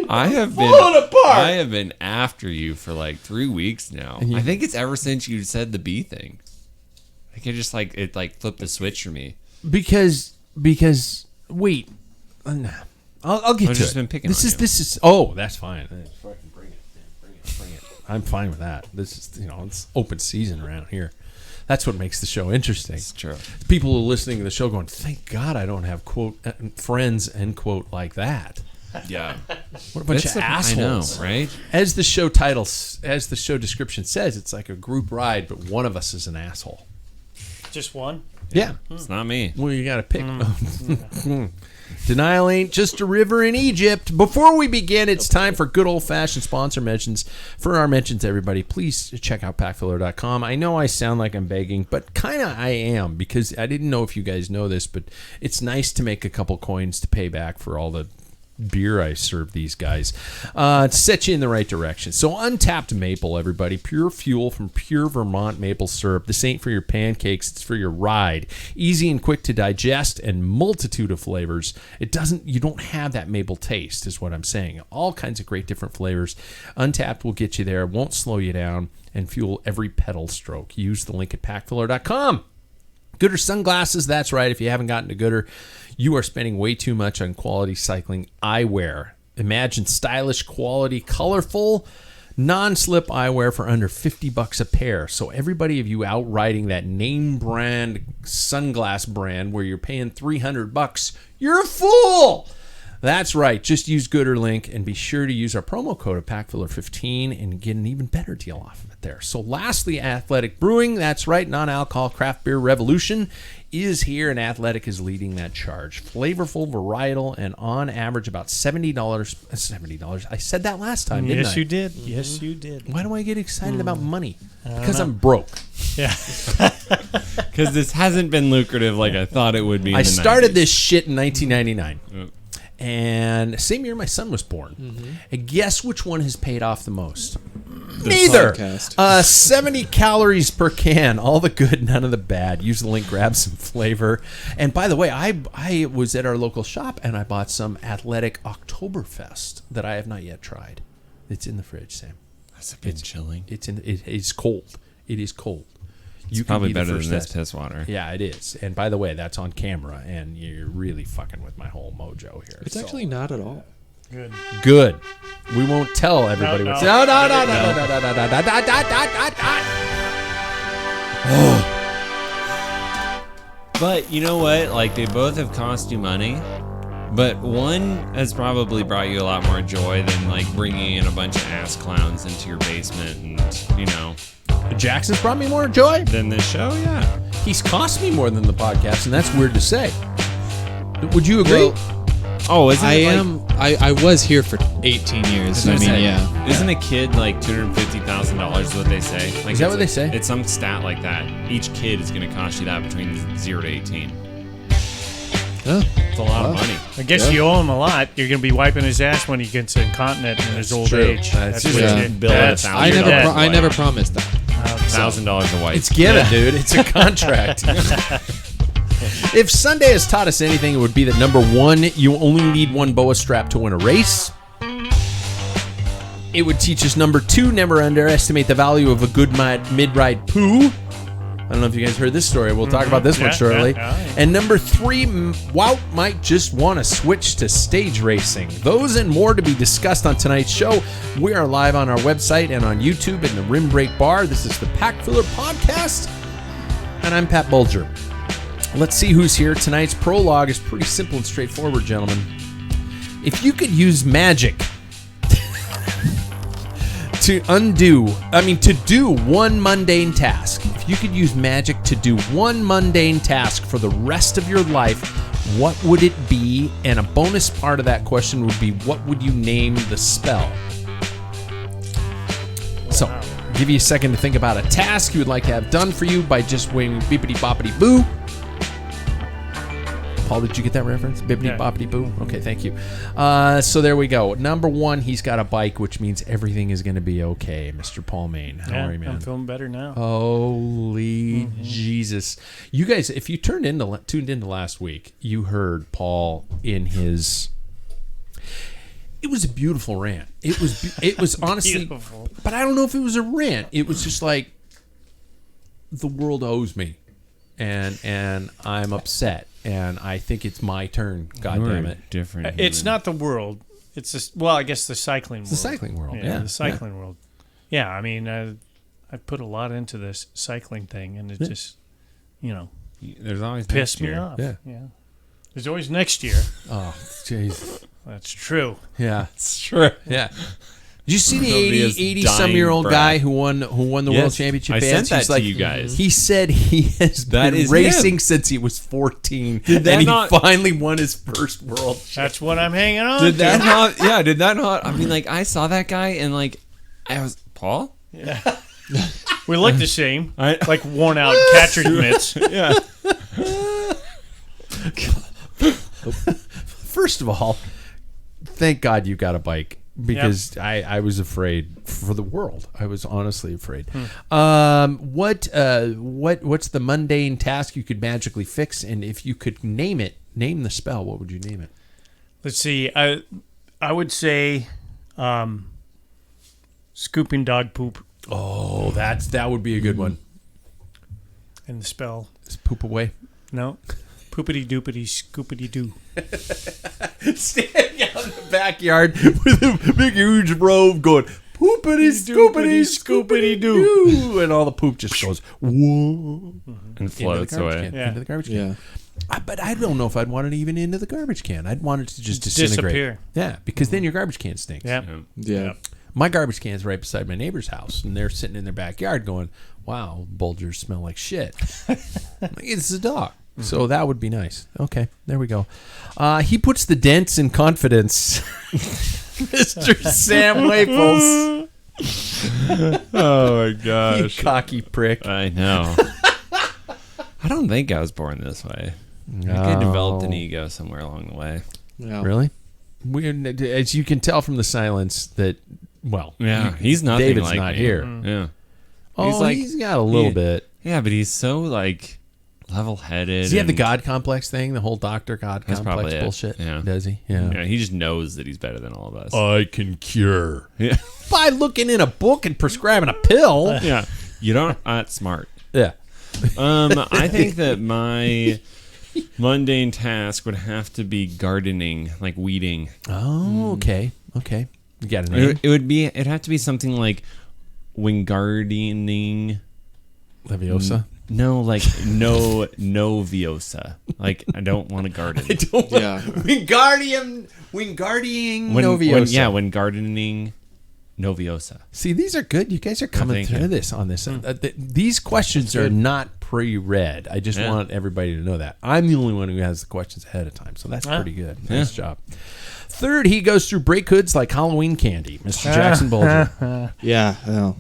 I have been falling apart. I have been after you for like 3 weeks now. I think it's ever since you said the bee thing. I can just it flipped the switch for me. Because wait, I'll get to it. I've just been picking on you. This is. Oh, that's fine. Fucking bring it. I'm fine with that. This is it's open season around here. That's what makes the show interesting. It's true. People are listening to the show going, "Thank God I don't have quote friends end quote like that." Yeah. What a bunch of assholes. I know, right? As the show description says, it's like a group ride, but one of us is an asshole. Just one? Yeah. It's not me. Well, you got to pick. Denial ain't just a river in Egypt. Before we begin, it's time for good old-fashioned sponsor mentions. For our mentions, everybody, please check out packfiller.com. I know I sound like I'm begging, but kind of I am, because I didn't know if you guys know this, but it's nice to make a couple coins to pay back for all the beer I serve these guys to set you in the right direction. So Untapped Maple, everybody, pure fuel from pure Vermont maple syrup. This ain't for your pancakes, it's for your ride. Easy and quick to digest and multitude of flavors. You don't have that maple taste is what I'm saying. All kinds of great different flavors. Untapped will get you there, won't slow you down, and fuel every pedal stroke. Use the link at packfiller.com. Gooder sunglasses, that's right. If you haven't gotten to Gooder, you are spending way too much on quality cycling eyewear. Imagine stylish, quality, colorful, non-slip eyewear for under $50 a pair. So everybody of you out riding that name brand sunglass brand where you're paying $300, you're a fool. That's right. Just use Gooder link and be sure to use our promo code of PackFiller15 and get an even better deal off of it there. So lastly, Athletic Brewing. That's right. Non-alcohol craft beer revolution is here, and Athletic is leading that charge. Flavorful, varietal, and on average about $70. $70. I said that last time, didn't I? Yes, you did. Yes, you did. Why do I get excited about money? Because I'm broke. Yeah. Because this hasn't been lucrative like I thought it would be. I started 90s. this shit in 1999. And same year my son was born. And guess which one has paid off the most? Neither. 70 calories per can. All the good, none of the bad. Use the link, grab some flavor. And by the way, I was at our local shop and I bought some Athletic Oktoberfest that I have not yet tried. It's in the fridge, Sam. That's a bit chilling. It's cold. It is cold. It's probably better than this piss water. Yeah, it is. And by the way, that's on camera, and you're really fucking with my whole mojo here. It's actually not at all. Good. We won't tell everybody what's... No. But you know what? Like, they both have cost you money, but one has probably brought you a lot more joy than, like, bringing in a bunch of ass clowns into your basement and, you know... Jackson's brought me more joy than this show, yeah. He's cost me more than the podcast, and that's weird to say. Would you agree? Well, I was here for 18 years. I mean, yeah. Isn't a kid like $250,000 what they say? Like, is that what they say? It's some stat like that. Each kid is going to cost you that between 0 to 18. It's a lot of money. I guess you owe him a lot. You're going to be wiping his ass when he gets incontinent in his old age. That's what true. you Bill at I never promised that. $1,000 a wipe. It's given, dude. It's a contract. If Sunday has taught us anything, it would be that number one, you only need one boa strap to win a race. It would teach us number two, never underestimate the value of a good mid-ride poo. I don't know if you guys heard this story. We'll talk about this one shortly. And number three, Wout might just want to switch to stage racing. Those and more to be discussed on tonight's show. We are live on our website and on YouTube in the Rim Break Bar. This is the Pack Filler Podcast, and I'm Pat Bulger. Let's see who's here. Tonight's prologue is pretty simple and straightforward, gentlemen. If you could use magic to do one mundane task. If you could use magic to do one mundane task for the rest of your life, what would it be? And a bonus part of that question would be, what would you name the spell? So, give you a second to think about a task you would like to have done for you by just winging beepity boppity boo. Paul, did you get that reference? Bibbidi boppity boo? Okay, thank you. So there we go. Number one, he's got a bike, which means everything is going to be okay. Mr. Paul Main. How are you, man? I'm feeling better now. Holy Jesus. You guys, if you tuned into last week, you heard Paul in his... It was a beautiful rant. It was honestly, Beautiful. but I don't know if it was a rant. It was just like, the world owes me, and I'm upset, and I think it's my turn. God You're damn a it! different. It's human. not the world. It's just, well, I guess the cycling world. The cycling world. Yeah, the cycling world. Yeah, I mean, I put a lot into this cycling thing, and it just, There's always pissed next me year. off. Yeah. There's always next year. Oh, jeez. That's true. Yeah, It's true. yeah. Did you see the Sylvia's 80-some-year-old dying guy breath. who won the world Yes, championship? I dance? sent that He's to like, you guys. He said he has That been is racing him. since he was 14, Did that and he not- finally won his first world. That's what I'm hanging on Did to. that not? Yeah, did that not? I mean, like, I saw that guy and like, I was Paul. We look the same. I- Like worn out catcher mitts. Yeah. First of all, thank God you got a bike, because I was afraid for the world. I was honestly afraid. What's the mundane task you could magically fix, and if you could name the spell, what would you name it? Let's see. I would say scooping dog poop Oh, that would be a good one. in the spell. Just poop away. No. Poopity doopity scoopity doo. Standing out in the backyard with a big huge robe going poopity scoopity scoopity doo, and all the poop just goes whoa And floats away. Yeah. into the garbage can. Yeah. But I don't know if I'd want it even into the garbage can. I'd want it to just disintegrate. Disappear. Yeah, because then your garbage can stinks. Yeah. Yeah. My garbage can's right beside my neighbor's house, and they're sitting in their backyard going, "Wow, Bulgers smell like shit." Like, it's a dog. So that would be nice. Okay, there we go. He puts the dents in confidence. Mr. Sam Waples. Oh my You gosh. cocky prick. I know. I don't think I was born this way. I think I developed an ego somewhere along the way. Yeah. Really? As you can tell from the silence that, well, Yeah, he's nothing David's like not me. here. Yeah. Oh, He's like- he's got a little he- bit. Yeah, but he's so like level-headed. Does he have the and- God complex thing? The whole Doctor God That's complex probably it. bullshit? Yeah. Does he? Yeah, he just knows that he's better than all of us. I can cure. Yeah. By looking in a book and prescribing a pill. Yeah. You don't. That's smart. Yeah. I think that my mundane task would have to be gardening, like weeding. Oh, okay. Okay. You got a name? It'd have to be something like when gardening. Leviosa? No, like no Viosa. Like I don't want to garden. I don't Yeah. Wingardium Noviosa. When gardening Noviosa. See, these are good. You guys are coming thank through you. this on this. These questions are not pre-read. I just Yeah. want everybody to know that. I'm the only one who has the questions ahead of time, so that's pretty good. Nice job. Third, he goes through break hoods like Halloween candy. Mr. Jackson Bulger. Yeah. Well,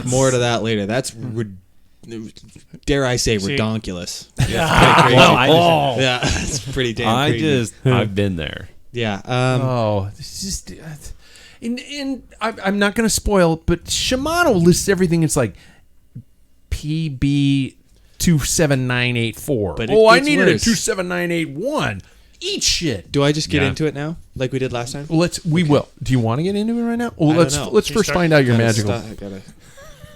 more to that later. That's dare I say redonkulous. Yeah. Well, Yeah, it's pretty damn crazy. I've been there. Yeah. Oh, this is just... And I'm not going to spoil, but Shimano lists everything. It's like PB 27984. But it I gets needed a worse. 27981. Eat shit. Do I just get Yeah. into it now, like we did last time? Well, we will. Do you want to get into it right now? Well, I don't let's know. let's You first start- find out your Gotta magical. I gotta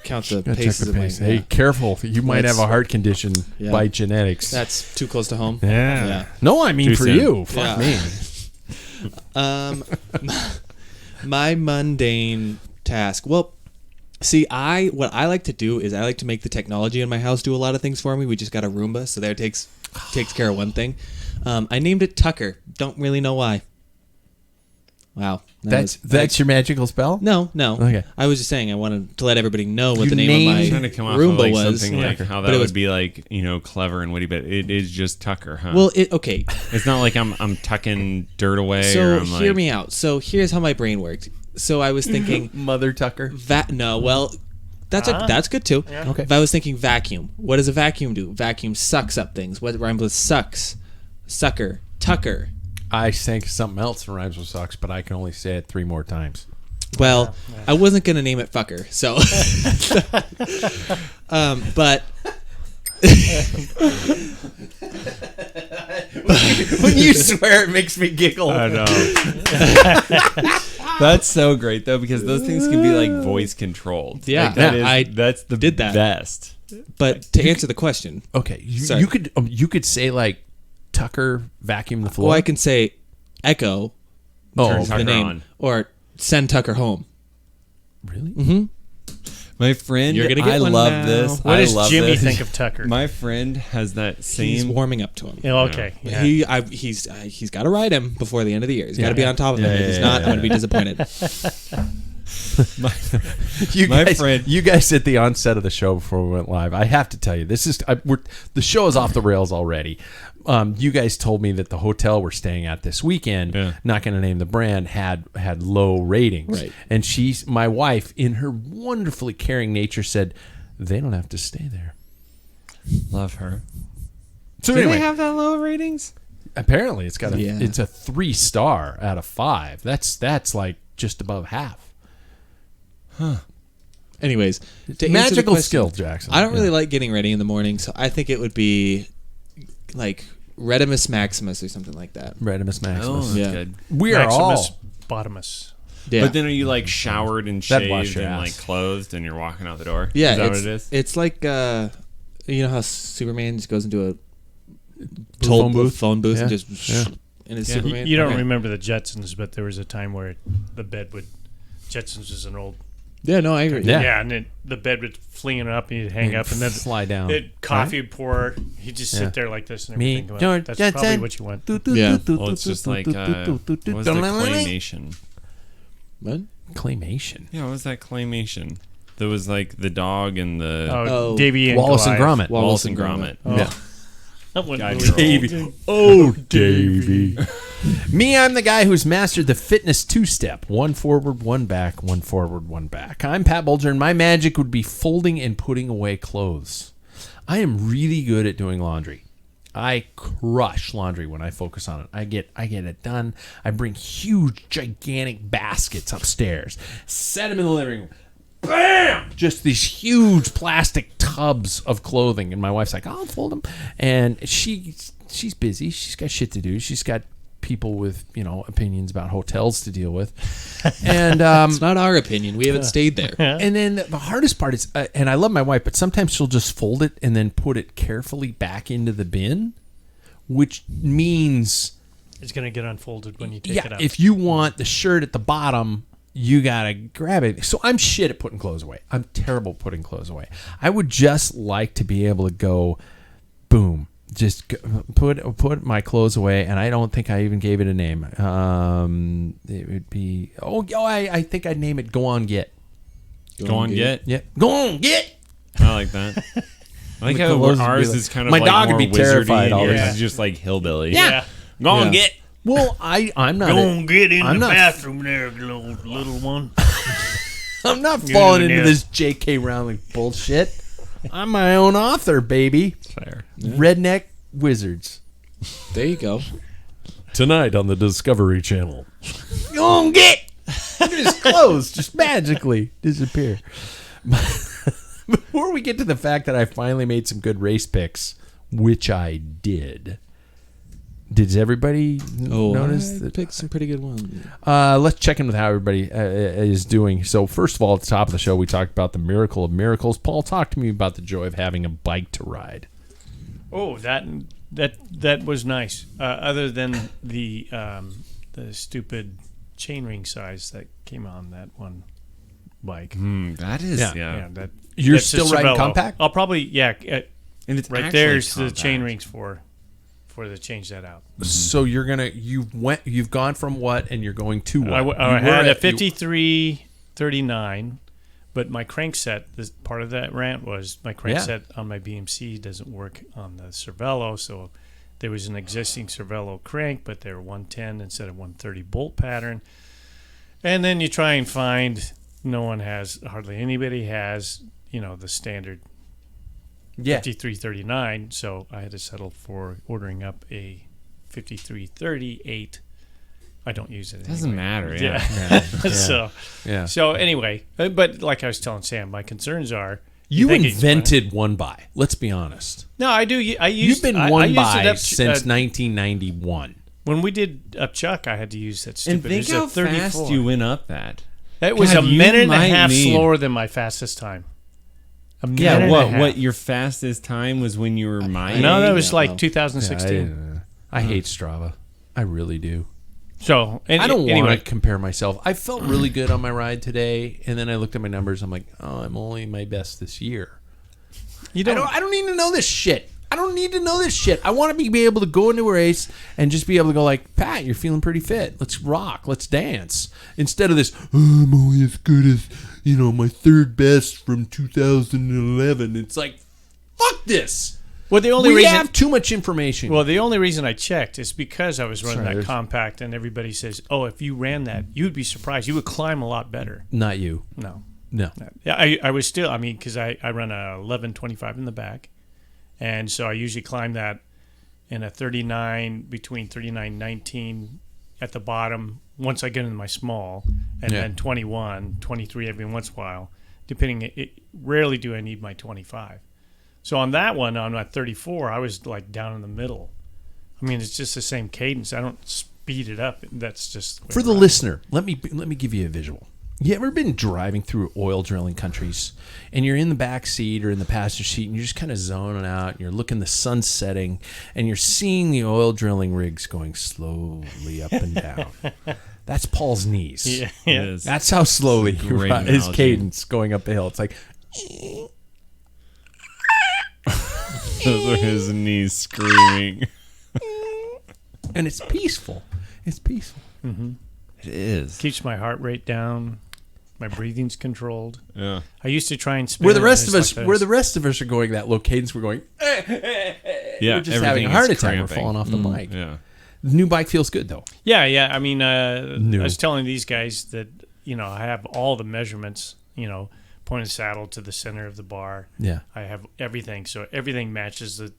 count the Gotta check paces the of my. pace. Hey, careful! You might Let's- have a heart condition Yeah. by genetics. That's too close to home. yeah. Yeah. No, I mean Too for soon. you. Fuck Yeah. me. My mundane task. Well, see, what I like to do is I like to make the technology in my house do a lot of things for me. We just got a Roomba, so there takes care of one thing. I named it Tucker. Don't really know why. Wow. That's your magical spell. No. Okay. I was just saying I wanted to let everybody know what You the name named- of my Trying to come off Roomba of like was. something like how But that it would was- be like, clever and witty, but it is just Tucker, huh? Well, okay. it's not like I'm tucking dirt away or So I'm hear like, me out. So here's how my brain worked. So I was thinking Mother Tucker. that's good too. Okay. If I was thinking vacuum, what does a vacuum do? Vacuum sucks up things. What rhymes with sucks? Sucker. Tucker. I think something else that rhymes with sucks, but I can only say it 3 more times. Well, I wasn't gonna name it fucker. So, but When you swear, it makes me giggle. I know. That's so great though, because those things can be like voice controlled. Yeah, Like, that I that's the did that. best. But to answer the question, Okay, Sorry. you could say like Tucker vacuum the floor. well, I can say Echo, Oh, the Tucker name, on. or send Tucker home. really? Mm-hmm. My friend, You're gonna get I one love now. this. What I does love Jimmy this. think of Tucker? My friend has that He's same. warming up to him. Yeah, okay. Yeah. He's got to ride him before the end of the year. He's got to be on top of him. If he's not, I'm going to be disappointed. My friend- you guys at the onset of the show before we went live. I have to tell you, this is the show is off the rails already. You guys told me that the hotel we're staying at this weekend, not going to name the brand, had low ratings, Right. and my wife, in her wonderfully caring nature, said they don't have to stay there. Love her. So Do anyway, they have that low ratings? apparently it's got Yeah. it's a 3-star out of 5. That's like just above half. Anyways, to answer the Magical question, skill, Jackson. I don't really Yeah. like getting ready in the morning, so I think it would be like Redimus Maximus or something like that. Redimus Maximus. that's Yeah. good. We are Maximus all. Bottomus. Yeah. But then are you like showered and That'd wash shaved your and ass. like clothed and you're walking out the door? yeah, Is that it's, what it is? it's like you know how Superman just goes into a phone booth and Yeah. just Yeah. and it's Yeah, Superman. you don't Okay. remember the Jetsons, but there was a time where the bed would. Jetsons is an old. Yeah, no, I agree. Yeah. Yeah, and then the bed would fling it up and you'd hang up, and then slide down. coffee would pour. He'd just Yeah. sit there like this and Me, everything. George That's Jetson. probably what you want. Yeah. Well, it's just like what was the claymation? What? Claymation. Yeah, what was that claymation? There was like the dog and the Oh, Oh, Davy and Wallace and Goliath. Gromit. Wallace and Gromit. Oh. Yeah. That one Guide really your old. Oh, Davy. Me, I'm the guy who's mastered the fitness 2-step. 1 forward, 1 back, 1 forward, 1 back. I'm Pat Bulger, and my magic would be folding and putting away clothes. I am really good at doing laundry. I crush laundry when I focus on it. I get it done. I bring huge, gigantic baskets upstairs, set them in the living room. Bam! Just these huge plastic tubs of clothing, and my wife's like, "I'll fold them." And she's busy. She's got shit to do. She's got people with opinions about hotels to deal with, and It's not our opinion. We haven't stayed there. and then the hardest part is, and I love my wife, but sometimes she'll just fold it and then put it carefully back into the bin, which means, It's going to get unfolded when you take it out. if you want the shirt at the bottom, you gotta grab it. So I'm shit at putting clothes away. I'm terrible at putting clothes away. I would just like to be able to go, boom, just put my clothes away. And I don't think I even gave it a name. It would be I think I'd name it Go On Get. Go on, get. Yeah, Go On Get. I like that. I like The how clothes would be ours like- is kind of my like dog would more be terrified wizardy, all and the yours time. is just like hillbilly. Yeah. Go on, Yeah. get. Well, I'm not. Get in I'm not- bathroom there, little one. I'm not falling in into there. this J.K. Rowling bullshit. I'm my own author, baby. Fair. Redneck Wizards. There you go. Tonight on the Discovery Channel. Go on, get! Look at his clothes just magically disappear. Before we get to the fact that I finally made some good race picks, which I did. Did everybody notice I that? picked some pretty good ones. Let's check in with how everybody is doing. So first of all, at the top of the show, we talked about the miracle of miracles. Paul, talk to me about the joy of having a bike to ride. Oh, that was nice. Other than the stupid chainring size that came on that one bike. That is, Yeah. yeah. That You're that's a still riding Cervelo. compact? I'll probably And it's right actually there's the compact. chain rings for to change that out. So you've gone from what, and you're going to what? I You had were a at- 5339, but my crankset, this part of that rant was my crankset on my BMC doesn't work on the Cervelo, so there was an existing Cervelo crank, but they were 110 instead of 130 bolt pattern. And then you try and find, hardly anybody has, the standard Yeah. 5339, so I had to settle for ordering up a 5338. I don't use it Doesn't anyway. matter, Yeah. Yeah. Yeah. So anyway, but like I was telling Sam, my concerns are You think it's invented one by. Let's be honest. no, I do. I You've used been I one used by it up, since 1991. When we did up Chuck, I had to use that And stupid. think it was a how 34. fast you went up that. It was God, a you minute and a might half need- slower than my fastest time. A minute Yeah, and what? a half. What? Your fastest time was when you were my No, that age? was Yeah, like well. 2016. I hate Strava. I really do. So I don't anyway, want to compare myself. I felt really good on my ride today, and then I looked at my numbers. I'm like, oh, I'm only my best this year. you I don't need to know this shit. I don't need to know this shit. I want to be able to go into a race and just be able to go like, Pat, you're feeling pretty fit. Let's rock. Let's dance. Instead of this, I'm only as good as, my third best from 2011. It's like, fuck this. Well, the only We reason have too much information. Well, the only reason I checked is because I was running Sorry, that there's- compact, and everybody says, "Oh, if you ran that, you'd be surprised. You would climb a lot better." Not you. No, No. yeah, I was still. I mean, because I run a 11:25 in the back, and so I usually climb that in a 39 between 39:19 at the bottom. Once I get into my small, and Yeah. then 21, 23 every once in a while, depending. Rarely do I need my 25. So on that one, on my 34, I was like down in the middle. I mean, it's just the same cadence. I don't speed it up. That's just For the listener, let me give you a visual. You ever been driving through oil drilling countries and you're in the back seat or in the passenger seat and you're just kind of zoning out and you're looking the sun setting and you're seeing the oil drilling rigs going slowly up and down. That's Paul's knees. Yeah, It yeah. is. That's how slowly he Great runs, his analogy. cadence going up the hill. It's like, Those are his knees screaming. and it's peaceful. It's peaceful. It is. Keeps my heart rate down. My breathing's controlled. Yeah. I used to try and spin. Where the it, rest and of it's us, like where this. the rest of us are going that low cadence, we're going. Yeah. We're just having a everything heart is attack. We're cramping. falling off the bike. Yeah. The new bike feels good though. Yeah. I mean, I New. was telling these guys that I have all the measurements. Point of saddle to the center of the bar. Yeah. I have everything, so everything matches the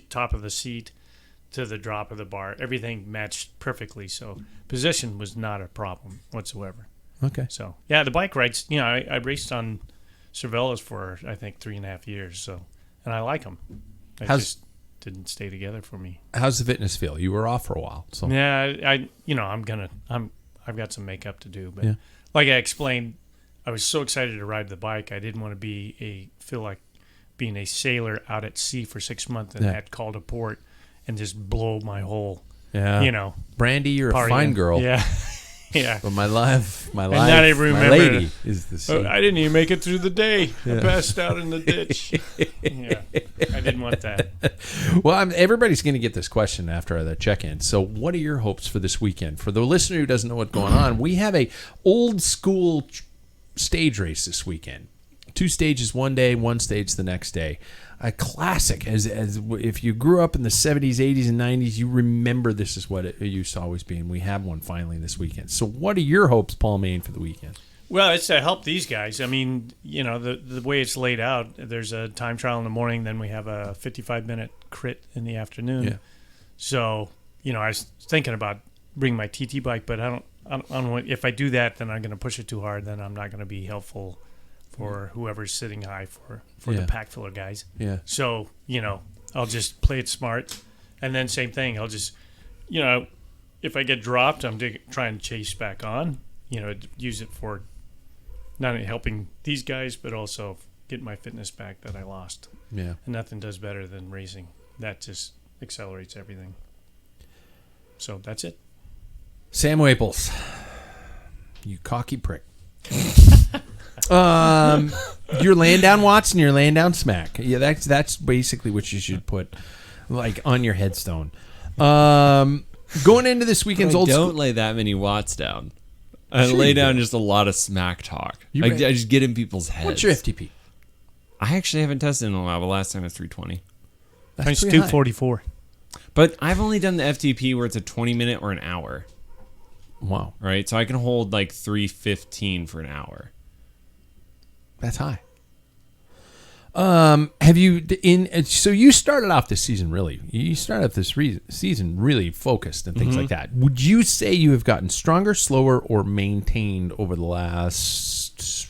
top of the seat to the drop of the bar. Everything matched perfectly, so position was not a problem whatsoever. Okay. So yeah, the bike rides. I raced on Cervelos for I think 3.5 years. So, and I like them. It How's- just didn't stay together for me. How's the fitness feel? You were off for a while, so Yeah, I've got some makeup to do, but Yeah. like I explained, I was so excited to ride the bike. I didn't want to feel like being a sailor out at sea for 6 months and Yeah. had called to port and just blow my whole, yeah. Brandy, you're a party. fine girl. Yeah, yeah. But my life, now they my remember- lady is the sea. Oh, I didn't even make it through the day. I passed out in the ditch. Yeah, I didn't want that. Well, everybody's going to get this question after the check-in. So, what are your hopes for this weekend? For the listener who doesn't know what's going on, we have a old school stage race this weekend. 2 stages one day, 1 stage the next day. A classic. As if you grew up in the 70s, 80s, and 90s, you remember this is what it used to always be. And we have one finally this weekend. So, what are your hopes, Paul Main, for the weekend? Well, it's to help these guys. I mean, the way it's laid out, there's a time trial in the morning, then we have a 55-minute crit in the afternoon. Yeah. So, I was thinking about bringing my TT bike, but I don't want, if I do that, then I'm going to push it too hard. Then I'm not going to be helpful for whoever's sitting high for Yeah. the pack filler guys. Yeah. So, I'll just play it smart. And then same thing, I'll just, if I get dropped, I'm trying to chase back on, use it for not only helping these guys, but also getting my fitness back that I lost. Yeah. And nothing does better than racing. That just accelerates everything. So that's it. Sam Waples, you cocky prick. You're laying down Watson. You're laying down Smack. Yeah, that's basically what you should put, like, on your headstone. Going into this weekend's old don't school. lay that many watts down. I Sure lay you down do. just a lot of smack talk. You I ready? just get in people's heads. What's your FTP? I actually haven't tested in a while, but last time it was 320. It's pretty high. 244. But I've only done the FTP where it's a 20-minute or an hour, Wow, right? So I can hold like 315 for an hour. that's high. Have you so you started off this season really? You started off this season really focused and things like that. Would you say you have gotten stronger, slower, or maintained over the last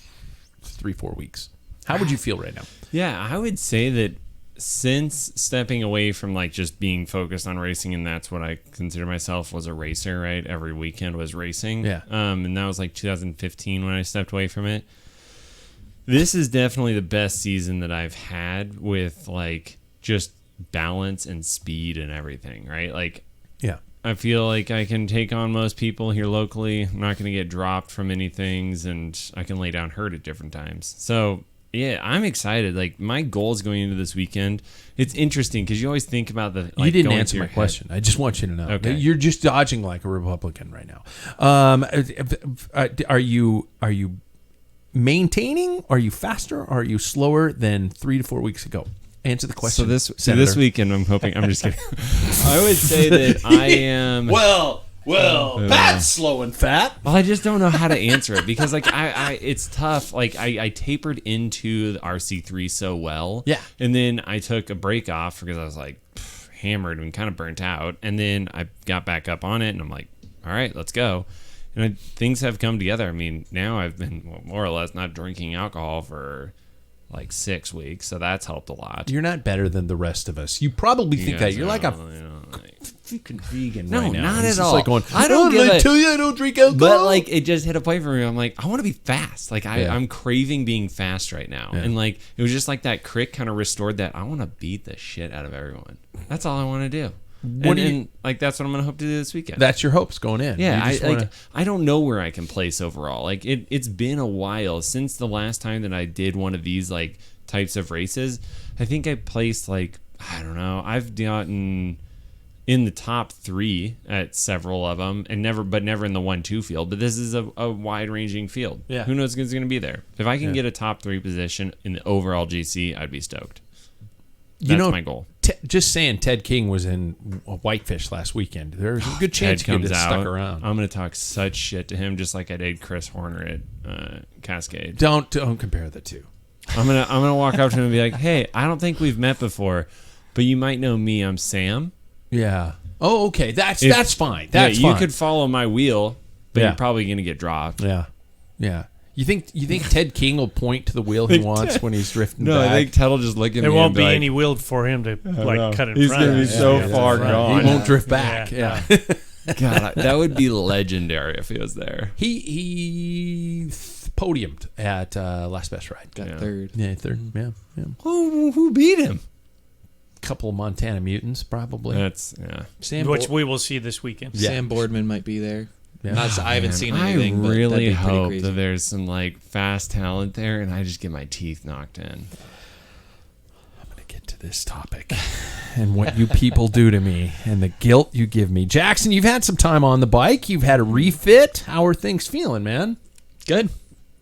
3-4 weeks? How would you feel right now? Yeah, I would say that since stepping away from like just being focused on racing, and that's what I consider myself was a racer, right? Every weekend was racing. Yeah. And that was like 2015 when I stepped away from it. This is definitely the best season that I've had with like just balance and speed and everything, right? Like, Yeah. I feel like I can take on most people here locally. I'm not going to get dropped from any things, and I can lay down hurt at different times. So, yeah, I'm excited. Like, my goals going into this weekend, it's interesting because you always think about the. Like, You didn't going answer through my your question. I just want you to know. Okay. You're just dodging like a Republican right now. Are you maintaining? Are you faster? Or are you slower than 3 to 4 weeks ago? Answer the question. So this weekend, I'm hoping. I'm just kidding. I would say that I am. Well, Pat's slow and fat. Well, I just don't know how to answer it because, like, I it's tough. Like, I tapered into the RC3 so well. Yeah. And then I took a break off because I was, like, hammered and kind of burnt out. And then I got back up on it, and I'm like, all right, let's go. And things have come together. I mean, now I've been more or less not drinking alcohol for like 6 weeks, so that's helped a lot. You're not better than the rest of us. You probably think that. You're like a freaking vegan No, right now. not It's at just all. like going, I don't did give I a- tell you I don't drink alcohol? But like it just hit a point for me. I'm like, I want to be fast. Like Yeah. I'm craving being fast right now. Yeah. And like it was just like that crick kind of restored that. I want to beat the shit out of everyone. That's all I want to do. And like that's what I'm gonna hope to do this weekend. That's your hopes going in. Yeah, You just wanna- I don't know where I can place overall. Like it's been a while since the last time that I did one of these like types of races. I think I placed like I don't know. I've gotten in the top 3 at several of them, and never in the 1-2 field. But this is a wide ranging field. Yeah. Who knows who's going to be there? If I can Yeah. get a top 3 position in the overall GC, I'd be stoked. That's my goal. Just saying, Ted King was in Whitefish last weekend. There's a good chance he Ted could comes have out. stuck around. I'm going to talk such shit to him, just like I did Chris Horner at Cascade. Don't compare the two. I'm gonna walk up to him and be like, "Hey, I don't think we've met before, but you might know me. I'm Sam. Yeah. Oh, okay. That's fine. Yeah, That's you fine. could follow my wheel, but Yeah. you're probably gonna get dropped." Yeah. Yeah. You think Ted King will point to the wheel he wants when he's drifting back? Ted will just look at There won't be any wheel for him to like cut in He's front. gonna be so far front. gone. He won't drift back. Yeah. Yeah. God, that would be legendary if he was there. He podiumed at Last Best Ride. Got Yeah. third. Yeah, third. Yeah. Who beat him? Couple of Montana mutants, probably. That's Sam, Which we will see this weekend. Yeah. Sam Boardman might be there. Yeah. I haven't seen I anything. but really that'd be pretty hope crazy. that there's some like fast talent there, and I just get my teeth knocked in. I'm going to get to this topic and what you people do to me and the guilt you give me. Jackson, you've had some time on the bike. You've had a refit. How are things feeling, man? Good.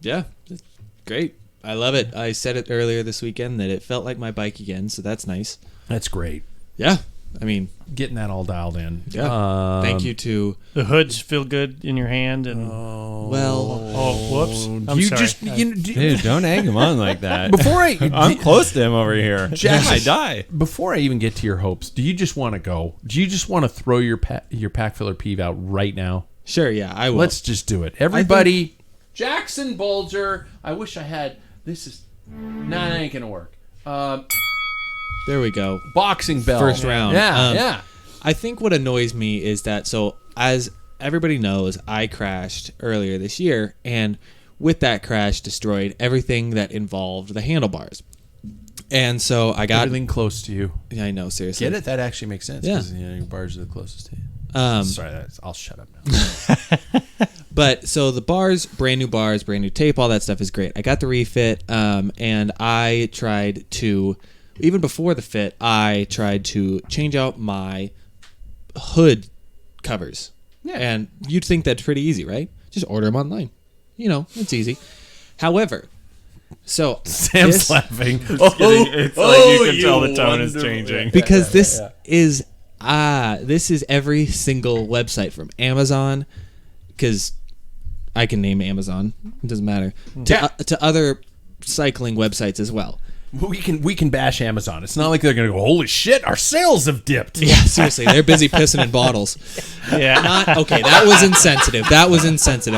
Yeah. It's great. I love it. I said it earlier this weekend that it felt like my bike again, so that's nice. That's great. Yeah. I mean, Getting that all dialed in. yeah. Thank you to. The hoods feel good in your hand, and Well, oh, whoops! I'm you sorry. just Dude, don't egg him on like that. before I I'm close to him over here. Jackson- I die. before I even get to your hopes, do you just want to go? Do you just want to throw your pack filler peeve out right now? sure. Yeah, I will. Let's just do it. Everybody, Jackson Bulger. I wish I had. This is. Nah, that ain't gonna work. There we go. Boxing bell. First round. Yeah, yeah. I think what annoys me is that, so as everybody knows, I crashed earlier this year, and with that crash destroyed everything that involved the handlebars. And so I got Everything close to you. Yeah, I know, seriously. Get it? That actually makes sense. Yeah. Because your bars are the closest to you. Sorry, I'll shut up now. But so the bars, brand new tape, all that stuff is great. I got the refit, and I tried to, even before the fit, I tried to change out my hood covers. Yeah. And you'd think that's pretty easy, right? Just order them online. You know, it's easy. However, so Sam's laughing. It's like you can tell the tone is changing. because this is every single website from Amazon, because I can name Amazon, it doesn't matter, to other cycling websites as well. We can bash Amazon. It's not like they're gonna go, holy shit, our sales have dipped. Yeah, seriously, they're busy pissing in bottles. yeah. Okay, that was insensitive.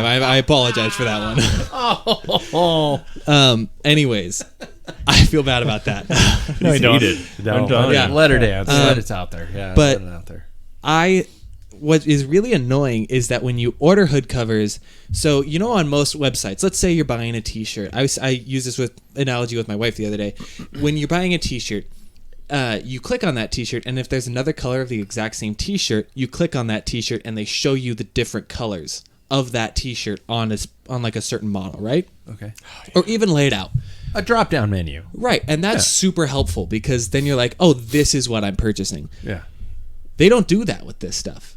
I apologize for that one. Oh. Anyways, I feel bad about that. No, you don't. No, I'm done. yeah. Let her dance. Um, It's out there. Yeah, but- let it out there. What is really annoying is that when you order hood covers, so on most websites, let's say you're buying a T-shirt. I use this analogy with my wife the other day. When you're buying a T-shirt, you click on that T-shirt, and if there's another color of the exact same T-shirt, you click on that T-shirt, and they show you the different colors of that T-shirt on like a certain model, right? Okay. Or even laid out. A drop-down menu. Right, and that's super helpful because then you're like, oh, this is what I'm purchasing. Yeah. They don't do that with this stuff.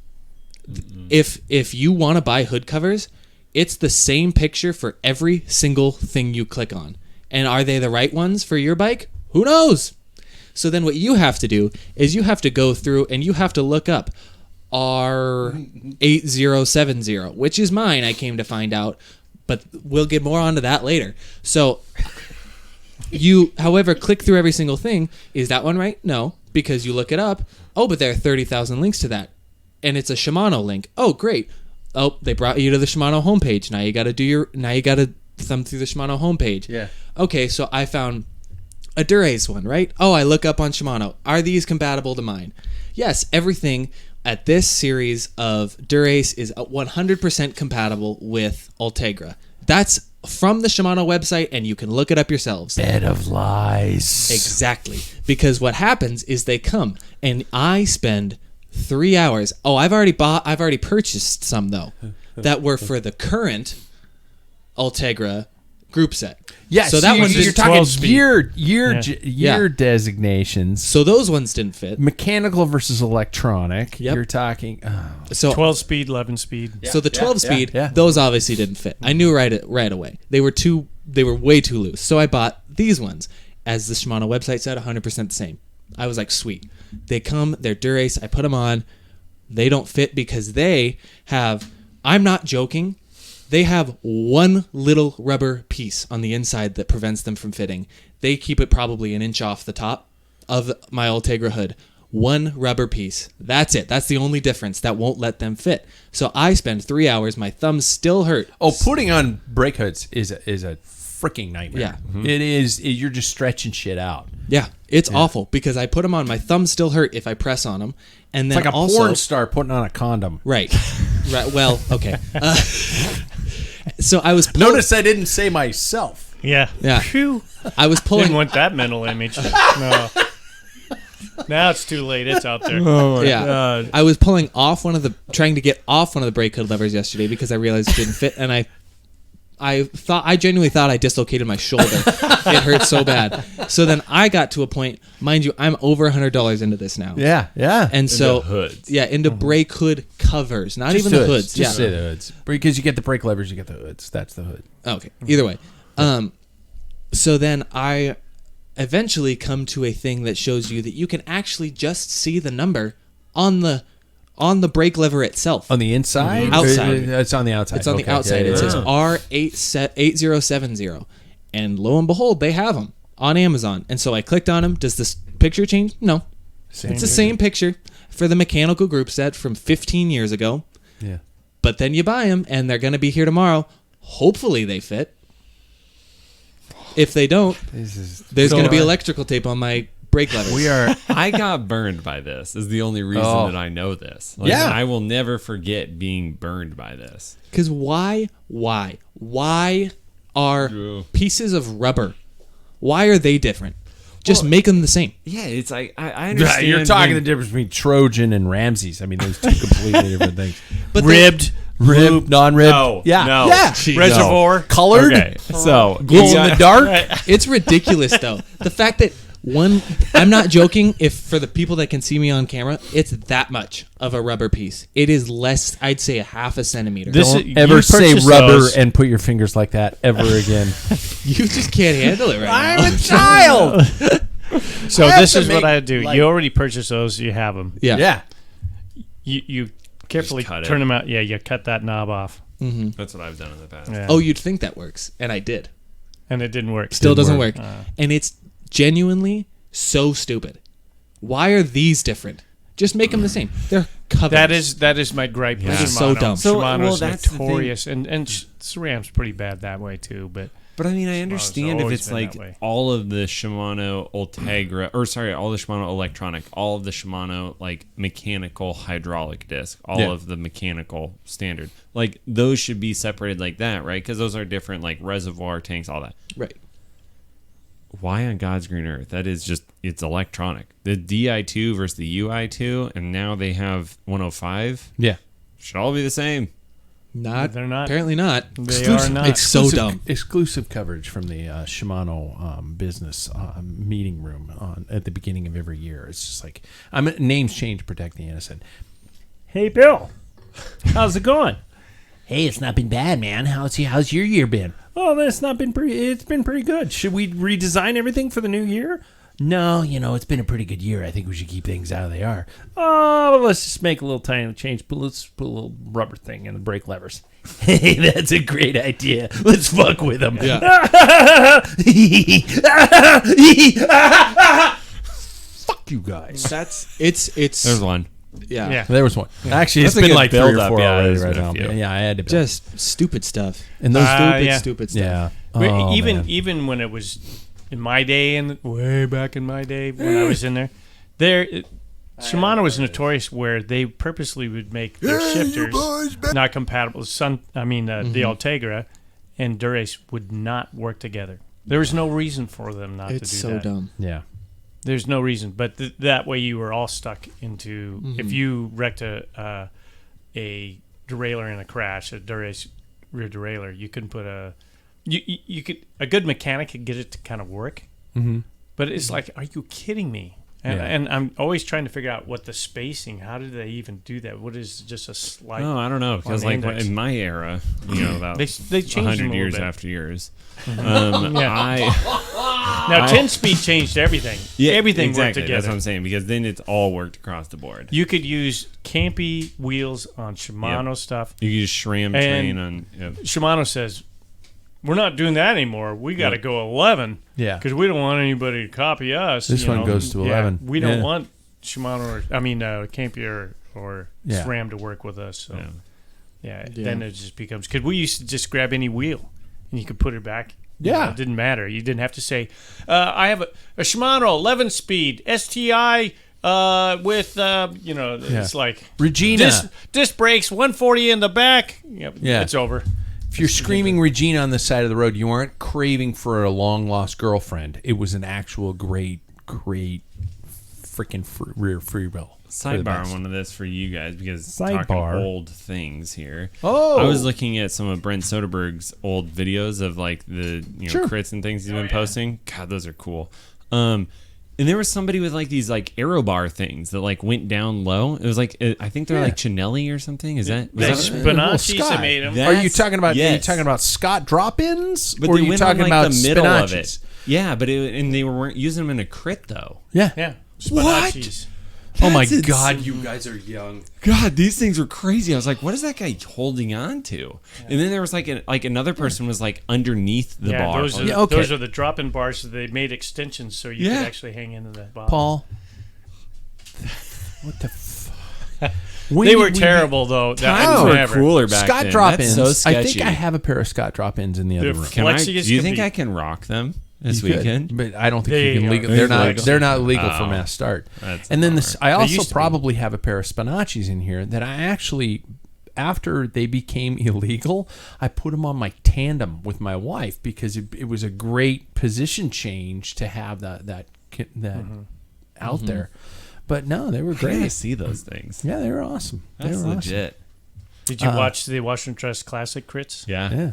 If you want to buy hood covers, it's the same picture for every single thing you click on. And are they the right ones for your bike? Who knows? So then what you have to do is you have to go through and you have to look up R8070, which is mine, I came to find out, but we'll get more onto that later. So you, however, click through every single thing. Is that one right? No, because you look it up. Oh, but there are 30,000 links to that. And it's a Shimano link. Oh, great. Oh, they brought you to the Shimano homepage. Now you got to thumb through the Shimano homepage. Yeah. Okay, so I found a Dura-Ace one, right? Oh, I look up on Shimano. Are these compatible to mine? Yes, everything at this series of Dura-Ace is 100% compatible with Ultegra. That's from the Shimano website, and you can look it up yourselves. Bed of lies. Exactly. Because what happens is they come, and I spend 3 hours. Oh, I've already purchased some, though, that were for the current Ultegra group set. Yeah, so that one's you're just talking 12 speed. year Yeah. designations. So those ones didn't fit. Mechanical versus electronic. Yep. You're talking. So 12 speed, 11 speed. So the 12 speed, yeah. those obviously didn't fit. I knew right away. They were way too loose. So I bought these ones. As the Shimano website said, 100% the same. I was like, sweet. They come, they're Dura-Ace, I put them on. They don't fit because they have, I'm not joking, they have one little rubber piece on the inside that prevents them from fitting. They keep it probably an inch off the top of my Ultegra hood. One rubber piece. That's it. That's the only difference that won't let them fit. So I spend 3 hours. My thumbs still hurt. Oh, putting on brake hoods is a freaking nightmare. Yeah. Mm-hmm. It is. You're just stretching shit out. Yeah, it's awful because I put them on. My thumbs still hurt if I press on them. And then It's like a also, porn star putting on a condom. Right. Right. Well, okay. So I was Notice I didn't say myself. Yeah. Yeah. Phew. I was Didn't pulling. want that mental image. No. Now it's too late. It's out there. Yeah. I was trying to get off one of the brake hood levers yesterday because I realized it didn't fit, and I genuinely thought I dislocated my shoulder. It hurt so bad. So then I got to a point, mind you, I'm over $100 into this now. Yeah. And so hoods. Yeah, into brake hood covers, not even the hoods. Just Yeah. say the hoods. Because you get the brake levers, you get the hoods. That's the hood. Okay. Either way. So then I eventually come to a thing that shows you that you can actually just see the number on the brake lever itself. On the inside? Outside. It's on the outside. It's on Okay. the outside. Yeah, It yeah, says yeah. R8070. And lo and behold, they have them on Amazon. And so I clicked on them. Does this picture change? No. It's the same picture for the mechanical group set from 15 years ago. Yeah. But then you buy them, and they're going to be here tomorrow. Hopefully they fit. If they don't, there's going to be electrical tape on my brake levers. I got burned by this is the only reason that I know this. Like, Yeah. I will never forget being burned by this. Because why are pieces of rubber, why are they different? Just make them the same. Yeah, it's like I understand. You're talking the when- difference between Trojan and Ramses. I mean, those two completely different things. But Ribbed. Ribbed, non-ribbed. No, Yeah. no. Yeah. Reservoir. Colored. Okay, so Glow in the dark. It's ridiculous, though. The fact that I'm not joking, if for the people that can see me on camera, it's that much of a rubber piece. It is less, I'd say, a half a centimeter. Don't ever say rubber and put your fingers like that ever again. You just can't handle it right now. I'm a child. So I have this to is what make, I do. like- You already purchased those. You have them. Yeah. Yeah. You carefully cut it. turn them out. Yeah, you cut that knob off. That's what I've done in the past. Yeah. Oh, you'd think that works, and I did. And it didn't work. Still doesn't work. work. And it's genuinely so stupid. Why are these different? Just make them the same. They're covers. That is my gripe with That Shimano. is so dumb. So, Shimano's well, that's the thing. notorious, and SRAM's pretty bad that way too. But But I mean, I understand if always it's been like that way. all of the Shimano Ultegra, all the Shimano electronic, all of the Shimano like mechanical hydraulic disc, all of the mechanical standard. Like those should be separated like that, right? Because those are different, like reservoir tanks, all that. Right. Why on God's green earth? That is just, it's electronic. The DI2 versus the UI2, and now they have 105. Yeah. Should all be the same. They're not. Apparently not. They are not. It's so dumb. Exclusive coverage from the Shimano business meeting room at the beginning of every year. It's just like, names change, protect the innocent. Hey, Bill. How's it going? Hey, it's not been bad, man. How's your year been? Oh, it's been pretty good. Should we redesign everything for the new year? No, it's been a pretty good year. I think we should keep things how they are. Oh, well, let's just make a little tiny change. Let's put a little rubber thing in the brake levers. Hey, that's a great idea. Let's fuck with them. Yeah. Fuck you guys. It's There's one. yeah. There was one. Actually, That's it's a been good like 3 or build-up. 4 Yeah, already there's right been a now. few. Yeah, I had to. Just stupid stuff. And those Stupid stuff. yeah. Even when it was in my day, and way back in my day when I was in there, Shimano was notorious where they purposely would make their shifters not compatible. The Ultegra and Dura-Ace would not work together. There was no reason for them not to do It's that. so dumb. Yeah. There's no reason, but that way you were all stuck into. If you wrecked a derailleur in a crash, a Dura-Ace rear derailleur, you couldn't put you could, a good mechanic could get it to kind of work, but it's like, are you kidding me? And I'm always trying to figure out what the spacing. How did they even do that? What is just a slight? Oh, I don't know. Because like index. in my era, about they changed them a 100 little years bit. after years, Now 10-speed changed everything. Everything exactly. worked That's what together. I'm saying, because then it's all worked across the board. You could use Campy wheels on Shimano stuff. You can just SRAM train on. Yep. Shimano says, we're not doing that anymore. We got to go 11. Yeah. Because we don't want anybody to copy us. This one goes to 11. We don't Yeah. want Shimano Campy or SRAM to work with us. So then it just becomes, because we used to just grab any wheel and you could put it back. Yeah. It didn't matter. You didn't have to say, I have a Shimano 11-speed STI with it's like Regina. disc brakes 140 in the back. Yep, Yeah. it's over. If you're screaming Regina on the side of the road, you weren't craving for a long-lost girlfriend. It was an actual great freaking rear free wheel. Sidebar on one of this for you guys, because Sidebar. talking old things here. Oh. I was looking at some of Brent Soderberg's old videos of like the Sure. crits and things he's been posting. God, those are cool. And there was somebody with like these like aero bar things that like went down low. It was like I think they're like Chinelli or something. Is that? They Was that Spinacci's Scott. that made them. That- Are you talking about? Are you Yes. talking about Scott drop-ins, but or are they you went talking on, like, about the middle of Spinacci's? it? Yeah, but and they weren't using them in a crit though. Yeah. Yeah. Spinacci's. Oh my That's God, insane. you guys are young. God, these things were crazy. I was like, what is that guy holding on to? And then there was like another person was like underneath the bar. Those are, Yeah, okay. those are the drop-in bars. So they made extensions so you Yeah. could actually hang into the bottom. Paul. What the fuck? They were terrible, though. Times I were never. cooler back Scott then. drop-ins. That's so I sketchy. think I have a pair of Scott drop-ins in the other They're room. Can I, Flexiest do you can think be. I can rock them this You could, weekend? but I don't think There you you can go. legal. They're They're legal. not legal for Oh. mass start. That's And then a this, bummer. I They also used to be. probably have a pair of Spinacci's in here that I actually, after they became illegal, I put them on my tandem with my wife because it was a great position change to have that out there. But no, they were I gotta great. see those things. Yeah, they were awesome. They That's were awesome. legit. Did you watch the Washington Trust Classic crits? Yeah. Yeah.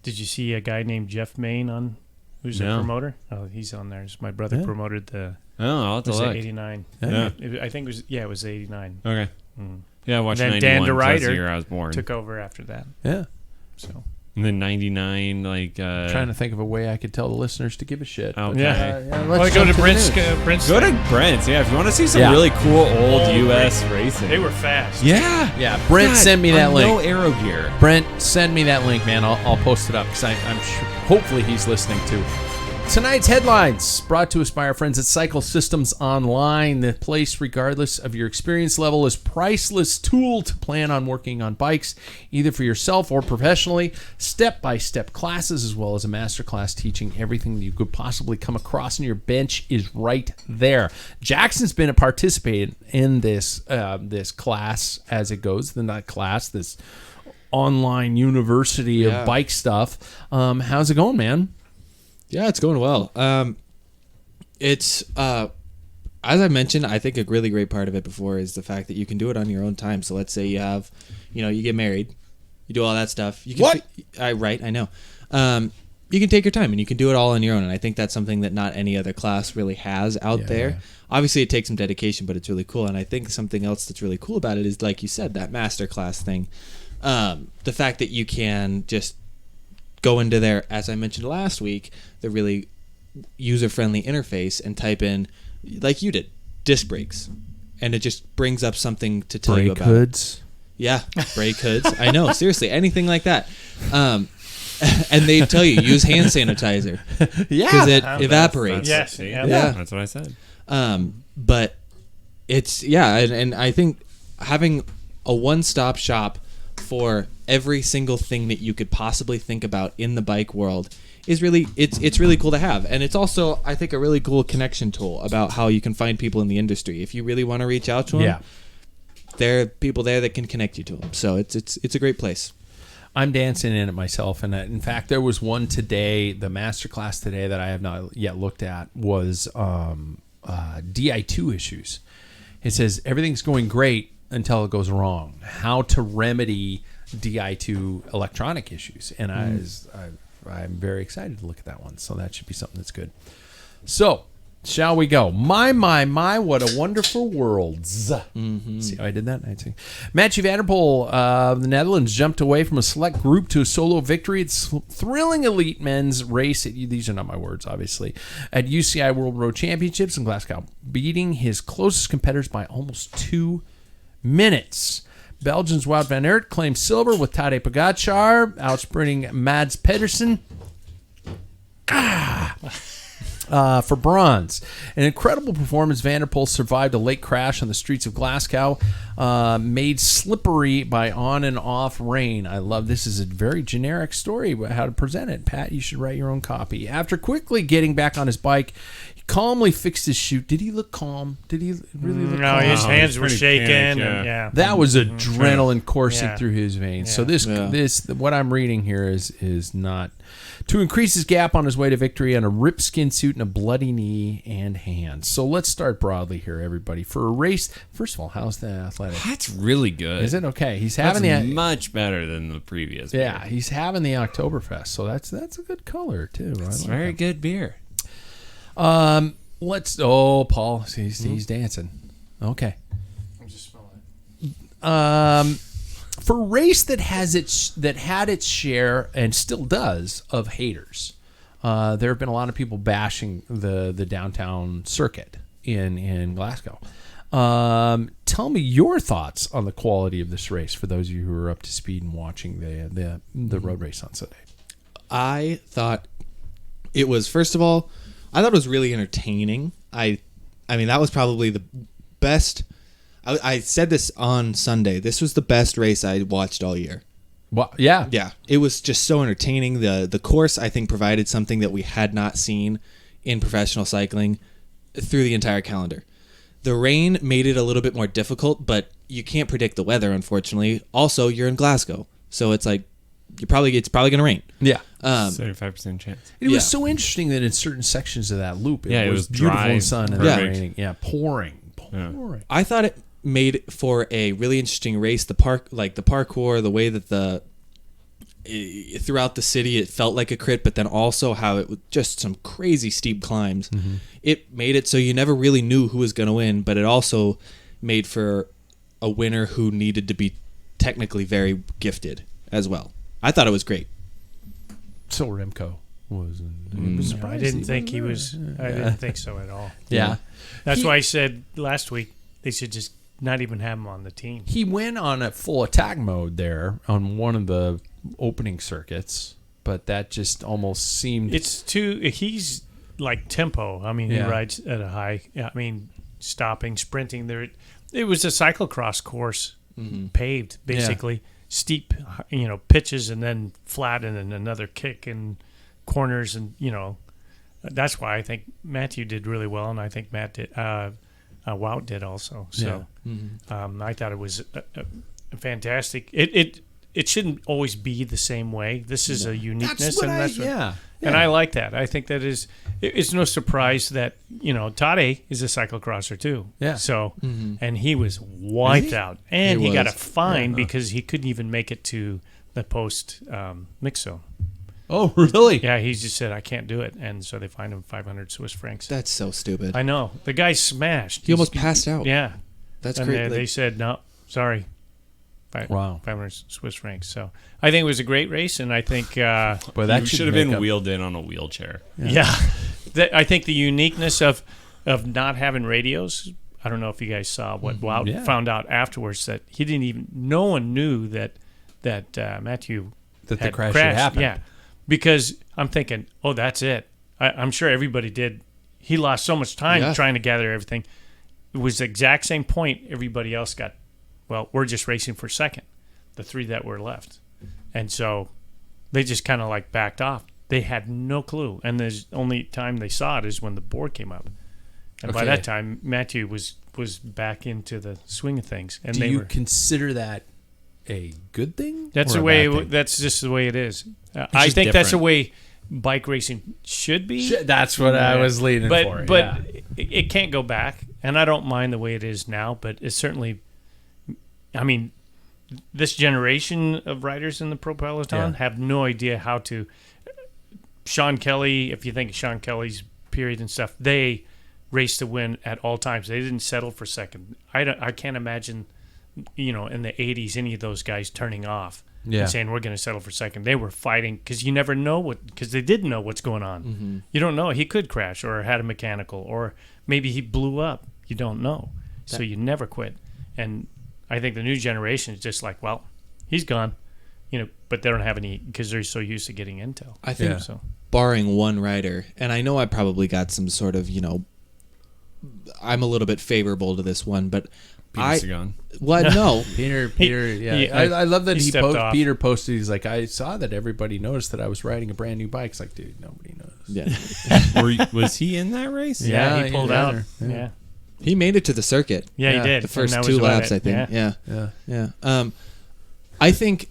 Did you see a guy named Jeff Main on, who's No. a promoter? Oh, he's on there. My brother Yeah. promoted the. Oh, I'll have to Was it look. 89? Yeah. I think it was 89. Okay. Yeah, I watched Then 91. Dan That's the DeRuyter year I was born. Took over after that. Yeah. So And then 99, like... Trying to think of a way I could tell the listeners to give a shit. Okay. Yeah. let's Well, go jump to the Brent's. news. Brent's Go to thing. Brent's, yeah, if you want to see some Yeah. really cool old Oh, U.S. racing. They were fast. Yeah. Yeah, Brent God, sent me that on link. No aero gear. Brent, send me that link, man. I'll post it up because I'm sure, hopefully he's listening too. Tonight's headlines brought to us by our friends at Cycle Systems Online. The place, regardless of your experience level, is priceless tool to plan on working on bikes, either for yourself or professionally. Step-by-step classes, as well as a masterclass teaching everything that you could possibly come across on your bench, is right there. Jackson's been a participant in this this class as it goes. This online university of bike stuff. How's it going, man? Yeah, it's going well. It's as I mentioned, I think a really great part of it before is the fact that you can do it on your own time. So let's say you have, you get married, you do all that stuff. You can right, I know. You can take your time and you can do it all on your own. And I think that's something that not any other class really has out there. Yeah. Obviously, it takes some dedication, but it's really cool. And I think something else that's really cool about it is, like you said, that master class thing. The fact that you can just go into their, as I mentioned last week, the really user-friendly interface and type in, like you did, disc brakes. And it just brings up something to tell you about. Brake hoods? Yeah, brake hoods. I know, seriously, anything like that. And they tell you, use hand sanitizer. Yeah. Because it evaporates. Yes. Yeah, that's what I said. But it's, and I think having a one-stop shop for every single thing that you could possibly think about in the bike world is really, it's really cool to have. And it's also, I think, a really cool connection tool about how you can find people in the industry. If you really want to reach out to them, there are people there that can connect you to them. So it's a great place. I'm dancing in it myself, and in fact, there was one today, the masterclass today that I have not yet looked at was DI2 issues. It says everything's going great until it goes wrong. How to remedy DI2 electronic issues, and I'm very excited to look at that one. So that should be something that's good. So, shall we go? My, what a wonderful world. See how I did that? Mathieu van der Poel of the Netherlands jumped away from a select group to a solo victory. It's thrilling elite men's race. These are not my words, obviously. At UCI World Road Championships in Glasgow, beating his closest competitors by almost 2 minutes. Belgian's Wout van Aert claimed silver with Tadej Pogacar, outsprinting Mads Pedersen for bronze. An incredible performance. Van der Poel survived a late crash on the streets of Glasgow, made slippery by on and off rain. I love this. Is a very generic story about how to present it. Pat, you should write your own copy. After quickly getting back on his bike, he calmly fixed his chute. Did he look calm? Did he really look calm? No, his hands were shaking. Panicked, That was adrenaline coursing through his veins. Yeah. So this what I'm reading here is not to increase his gap on his way to victory on a ripped skin suit and a bloody knee and hand. So let's start broadly here, everybody. For a race, first of all, how's the athletic? That's really good. Is it okay? He's That's having much better than the previous. Yeah, beer. he's having the Oktoberfest, so that's a good color too. It's very good beer. Paul, he's dancing. Okay. I'm just smelling it. For a race that had its share and still does of haters, there have been a lot of people bashing the downtown circuit in Glasgow. Tell me your thoughts on the quality of this race for those of you who are up to speed and watching the road race on Sunday. I thought it was, first of all, I thought it was really entertaining. I mean, that was probably the best. I said this on Sunday. This was the best race I watched all year. Well, yeah. Yeah. It was just so entertaining. The course, I think, provided something that we had not seen in professional cycling through the entire calendar. The rain made it a little bit more difficult, but you can't predict the weather, unfortunately. Also, you're in Glasgow, so it's like it's probably going to rain. Yeah. 75% chance. It was so interesting that in certain sections of that loop, it was dry, beautiful and sun and perfect. raining. Yeah, pouring. I thought it made for a really interesting race. The parkour, the way that throughout the city it felt like a crit, but then also how it was just some crazy steep climbs. Mm-hmm. It made it so you never really knew who was going to win, but it also made for a winner who needed to be technically very gifted as well. I thought it was great. So Remco was. I didn't think he was. I didn't think so at all. Yeah. That's why I said last week they should just not even have him on the team. He went on a full attack mode there on one of the opening circuits, but that just almost seemed. It's too. He's like tempo. I mean, Yeah. he rides at a high. I mean, stopping, sprinting. It was a cyclocross course, paved basically, steep, pitches and then flat and then another kick and corners and that's why I think Matthew did really well, and I think Matt did. Wout did also. So I thought it was a fantastic. It shouldn't always be the same way. This is a uniqueness, and I like that. I think that is. It's no surprise that Tade is a cyclocrosser too. Yeah. So and he was wiped out, and he got a fine because he couldn't even make it to the post mix zone. Oh, really? Yeah, he just said I can't do it, and so they fined him 500 Swiss francs. That's so stupid. I know the guy smashed. He almost passed out. Yeah, That's and great. they said no, sorry. Wow. 500 Swiss francs. So I think it was a great race, and I think Boy, that should have been wheeled in on a wheelchair. I think the uniqueness of not having radios. I don't know if you guys saw what Wout found out afterwards, that he didn't even. No one knew that Matthew That the had crash crashed. had happened. Yeah, because I'm thinking, oh, that's it. I'm sure everybody did. He lost so much time trying to gather everything. It was the exact same point everybody else got. Well, we're just racing for second, the three that were left. And so they just kind of like backed off. They had no clue. And the only time they saw it is when the board came up. And by that time, Matthew was back into the swing of things. And Do you consider that a good thing? That's or the a way. bad thing? That's just the way it is. I think that's the way bike racing should be. That's what I was leading for. But it can't go back. And I don't mind the way it is now, but it's certainly. I mean, this generation of riders in the Pro Peloton have no idea how to. Sean Kelly, if you think of Sean Kelly's period and stuff, they raced to win at all times. They didn't settle for second. I can't imagine, in the 80s, any of those guys turning off and saying, we're going to settle for second. They were fighting because you never know because they didn't know what's going on. Mm-hmm. You don't know. He could crash or had a mechanical or maybe he blew up. You don't know. So you never quit. And I think the new generation is just like, well, he's gone, but they don't have any because they're so used to getting intel. I think so. Barring one rider, and I know I probably got some sort of, I'm a little bit favorable to this one, but Peter Sagan. Well, no. Peter, I love that Peter posted, he's like, I saw that everybody noticed that I was riding a brand new bike. It's like, dude, nobody noticed. Yeah. Was he in that race? Yeah, he pulled out. Yeah. He made it to the circuit. Yeah, he did. The first two laps, I think. Yeah. I think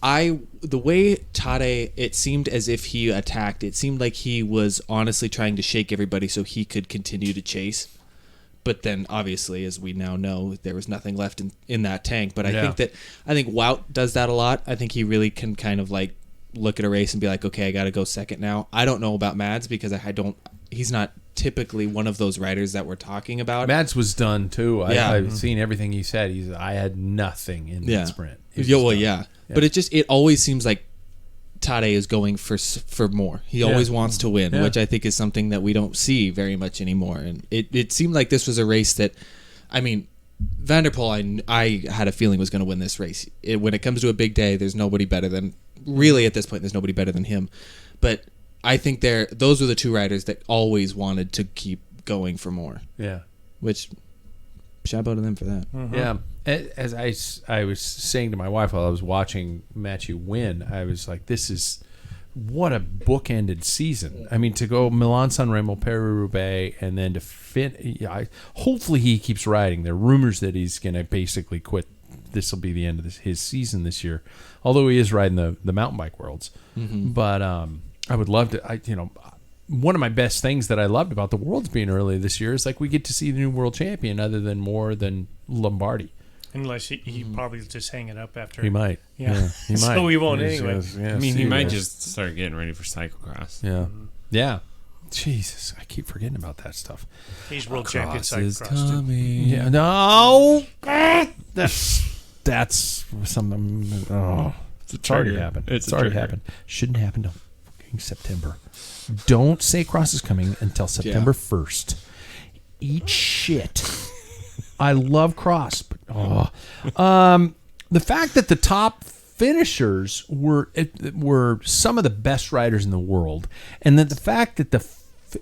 the way Tade, it seemed as if he attacked. It seemed like he was honestly trying to shake everybody so he could continue to chase. But then, obviously, as we now know, there was nothing left in that tank. But I think Wout does that a lot. I think he really can kind of like look at a race and be like, okay, I got to go second now. I don't know about Mads because he's not typically one of those riders that we're talking about. Mads was done too. I've seen everything he said. I had nothing in that sprint. But it always seems like Tade is going for more. He always wants to win, which I think is something that we don't see very much anymore. And it seemed like this was a race that, I mean, Van der Poel, I had a feeling was going to win this race. When it comes to a big day, there's nobody better than, really at this point, there's nobody better than him. But I think those were the two riders that always wanted to keep going for more. Yeah. Which, shout out to them for that. Mm-hmm. Yeah. As I was saying to my wife while I was watching Matthew win, I was like, what a bookended season. I mean, to go Milan-San Remo, Paris-Roubaix, and then to hopefully he keeps riding. There are rumors that he's going to basically quit. This will be the end of his season this year, although he is riding the mountain bike worlds. Mm-hmm. But I would love to. One of my best things that I loved about the Worlds being early this year is like we get to see the new world champion, other than more than Lombardi. Unless he probably just hanging up after. He might. Yeah. He might. So we won't anyway. I mean, he might just start getting ready for cyclocross. Yeah. Mm-hmm. Yeah. Jesus, I keep forgetting about that stuff. He's world champion cyclocross too. Yeah. No. That's something. Oh, it's already happened. It's already happened. Shouldn't happen till fucking September. Don't say cross is coming until September 1st. Eat shit. I love cross, but the fact that the top finishers were some of the best riders in the world, and that the fact that the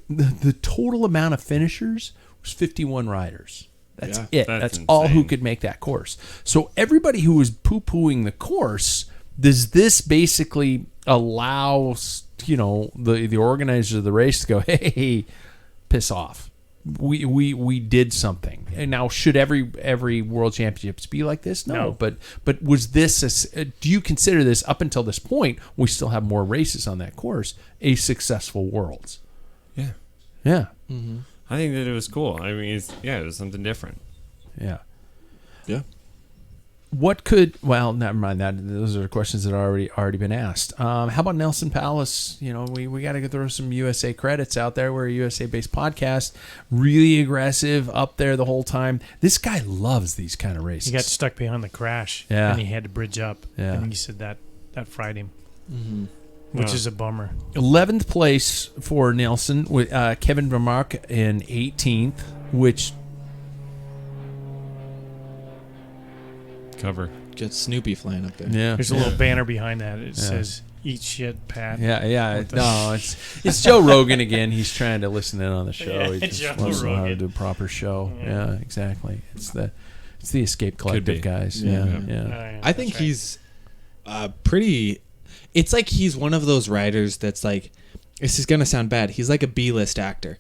the total amount of finishers was 51 riders. That's it. That's insane. all who could make that course. So everybody who was poo-pooing the course, does this basically allow, the organizers of the race to go, hey, piss off? We did something. And now, should every World Championships be like this? No. But was this? Do you consider this, up until this point, we still have more races on that course, a successful Worlds? Yeah. Yeah. Mm-hmm. I think that it was cool. I mean, it was something different. Yeah. Yeah. What could? Well, never mind that. Those are questions that are already been asked. How about Nelson Palace? We got to throw some USA credits out there. We're a USA-based podcast, really aggressive, up there the whole time. This guy loves these kind of races. He got stuck behind the crash, Yeah. and he had to bridge up. Yeah. And he said that fried him, Mm-hmm. which is a bummer. 11th place for Nelson with Kevin Vermark in 18th, which. Cover. Get Snoopy flying up there. Yeah. There's a little banner behind that. It says, "Eat shit, Pat." Yeah. No, it's Joe Rogan again. He's trying to listen in on the show. Yeah, He just Joe wants to know how to Rogan. do a proper show. Yeah. Yeah, exactly. It's the Escape be. Collective guys. Yeah. Yeah. Yeah, I think that's right. he's pretty. It's like he's one of those writers that's like, this is gonna sound bad. He's like a B-list actor.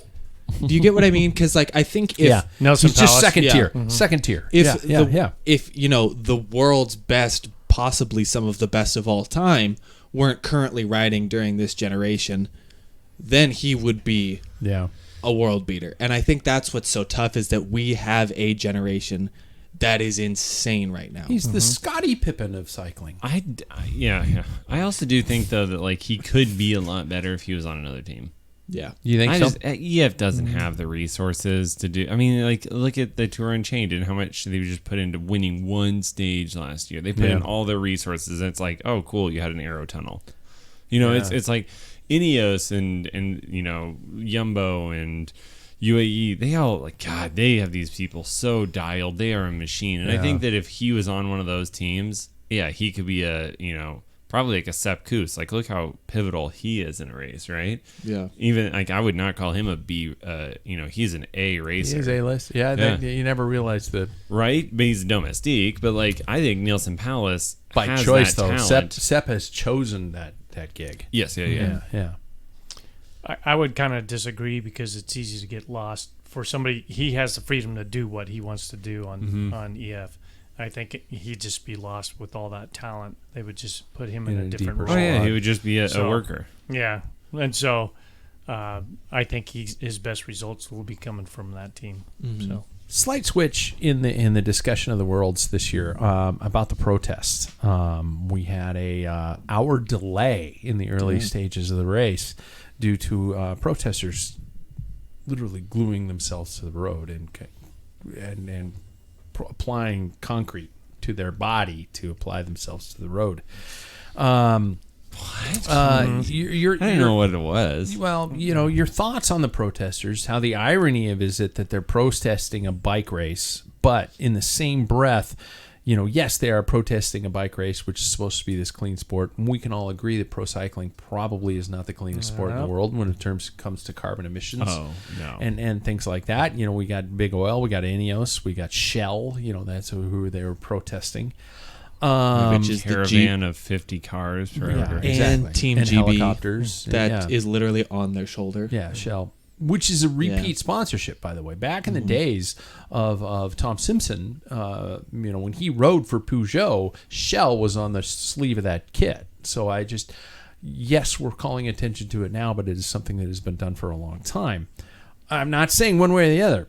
Do you get what I mean? Because I think if Nelson he's just Palace. second Yeah. tier. Mm-hmm. Second tier. if yeah. if the world's best, possibly some of the best of all time, weren't currently riding during this generation, then he would be Yeah. a world beater. And I think that's what's so tough, is that we have a generation that is insane right now. He's the Scottie Pippen of cycling. Yeah. I also do think though that he could be a lot better if he was on another team. Yeah. You think so? EF doesn't have the resources to do. I mean, look at the Tour Unchained and how much they just put into winning one stage last year. They put in all their resources, and it's like, oh, cool, you had an aero tunnel. It's like Ineos and Jumbo and UAE. They all they have these people so dialed. They are a machine, and I think that if he was on one of those teams, he could be probably like a Sepp Kuss. Look how pivotal he is in a race, right? Yeah. Even I would not call him a B. He's an A racer. He's A-list. Yeah. You never realized that. Right? But he's a domestique. But I think Nelson Palace By has choice, that though. talent. Sepp has chosen that gig. Yes. Yeah. I would kind of disagree, because it's easy to get lost for somebody. He has the freedom to do what he wants to do on EF. I think he'd just be lost with all that talent. They would just put him in a different deeper role. Oh yeah, he would just be a So- worker. Yeah, and so I think his best results will be coming from that team. So Slight switch in the discussion of the Worlds this year about the protests. We had a hour delay in the early stages of the race due to protesters literally gluing themselves to the road and applying concrete to their body to apply themselves to the road. I didn't know what it was. Well, your thoughts on the protesters, how the irony of is it that they're protesting a bike race, but in the same breath, yes, they are protesting a bike race, which is supposed to be this clean sport. And we can all agree that pro cycling probably is not the cleanest sport in the world when it comes to carbon emissions. Oh no. And things like that. We got Big Oil, we got Ineos, we got Shell. That's who they were protesting. Which is the Caravan of 50 cars forever. Yeah, And Team and GB helicopters. that is literally on their shoulder. Yeah, Shell. Which is a repeat sponsorship, by the way. Back in the days of Tom Simpson, when he rode for Peugeot, Shell was on the sleeve of that kit. So yes, we're calling attention to it now, but it is something that has been done for a long time. I'm not saying one way or the other.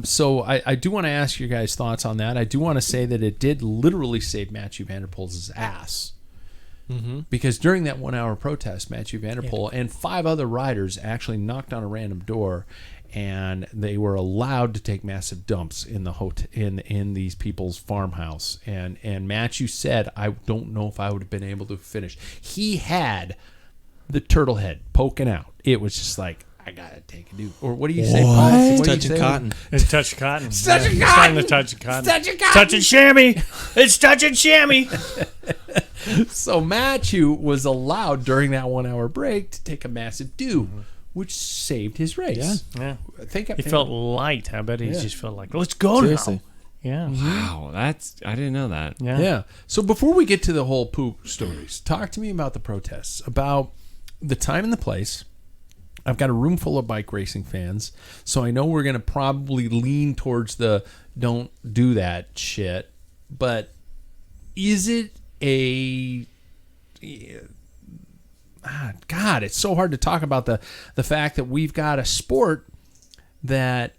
So I do want to ask your guys' thoughts on that. I do want to say that it did literally save Mathieu van der Poel's ass. Mm-hmm. Because during that 1 hour protest, Mathieu van der Poel and 5 other riders actually knocked on a random door, and they were allowed to take massive dumps in the in these people's farmhouse. And Mathieu said, "I don't know if I would have been able to finish." He had the turtle head poking out. It was just like, I gotta take a dude. Or what do you say, Paul? It's What do you touching say? cotton. it's touching cotton. It's touching It's cotton. starting to touch cotton. It's touching cotton. Touching chamois. It's touching chamois. So Mathieu was allowed during that 1 hour break to take a massive dew, which saved his race. Yeah. He felt light. I bet he Yeah. just felt like, let's go Seriously. now. Yeah. Wow, I didn't know that. Yeah. Yeah. So before we get to the whole poop stories, talk to me about the protests, about the time and the place. I've got a room full of bike racing fans, so I know we're going to probably lean towards the don't do that shit. But is it God, it's so hard to talk about the fact that we've got a sport that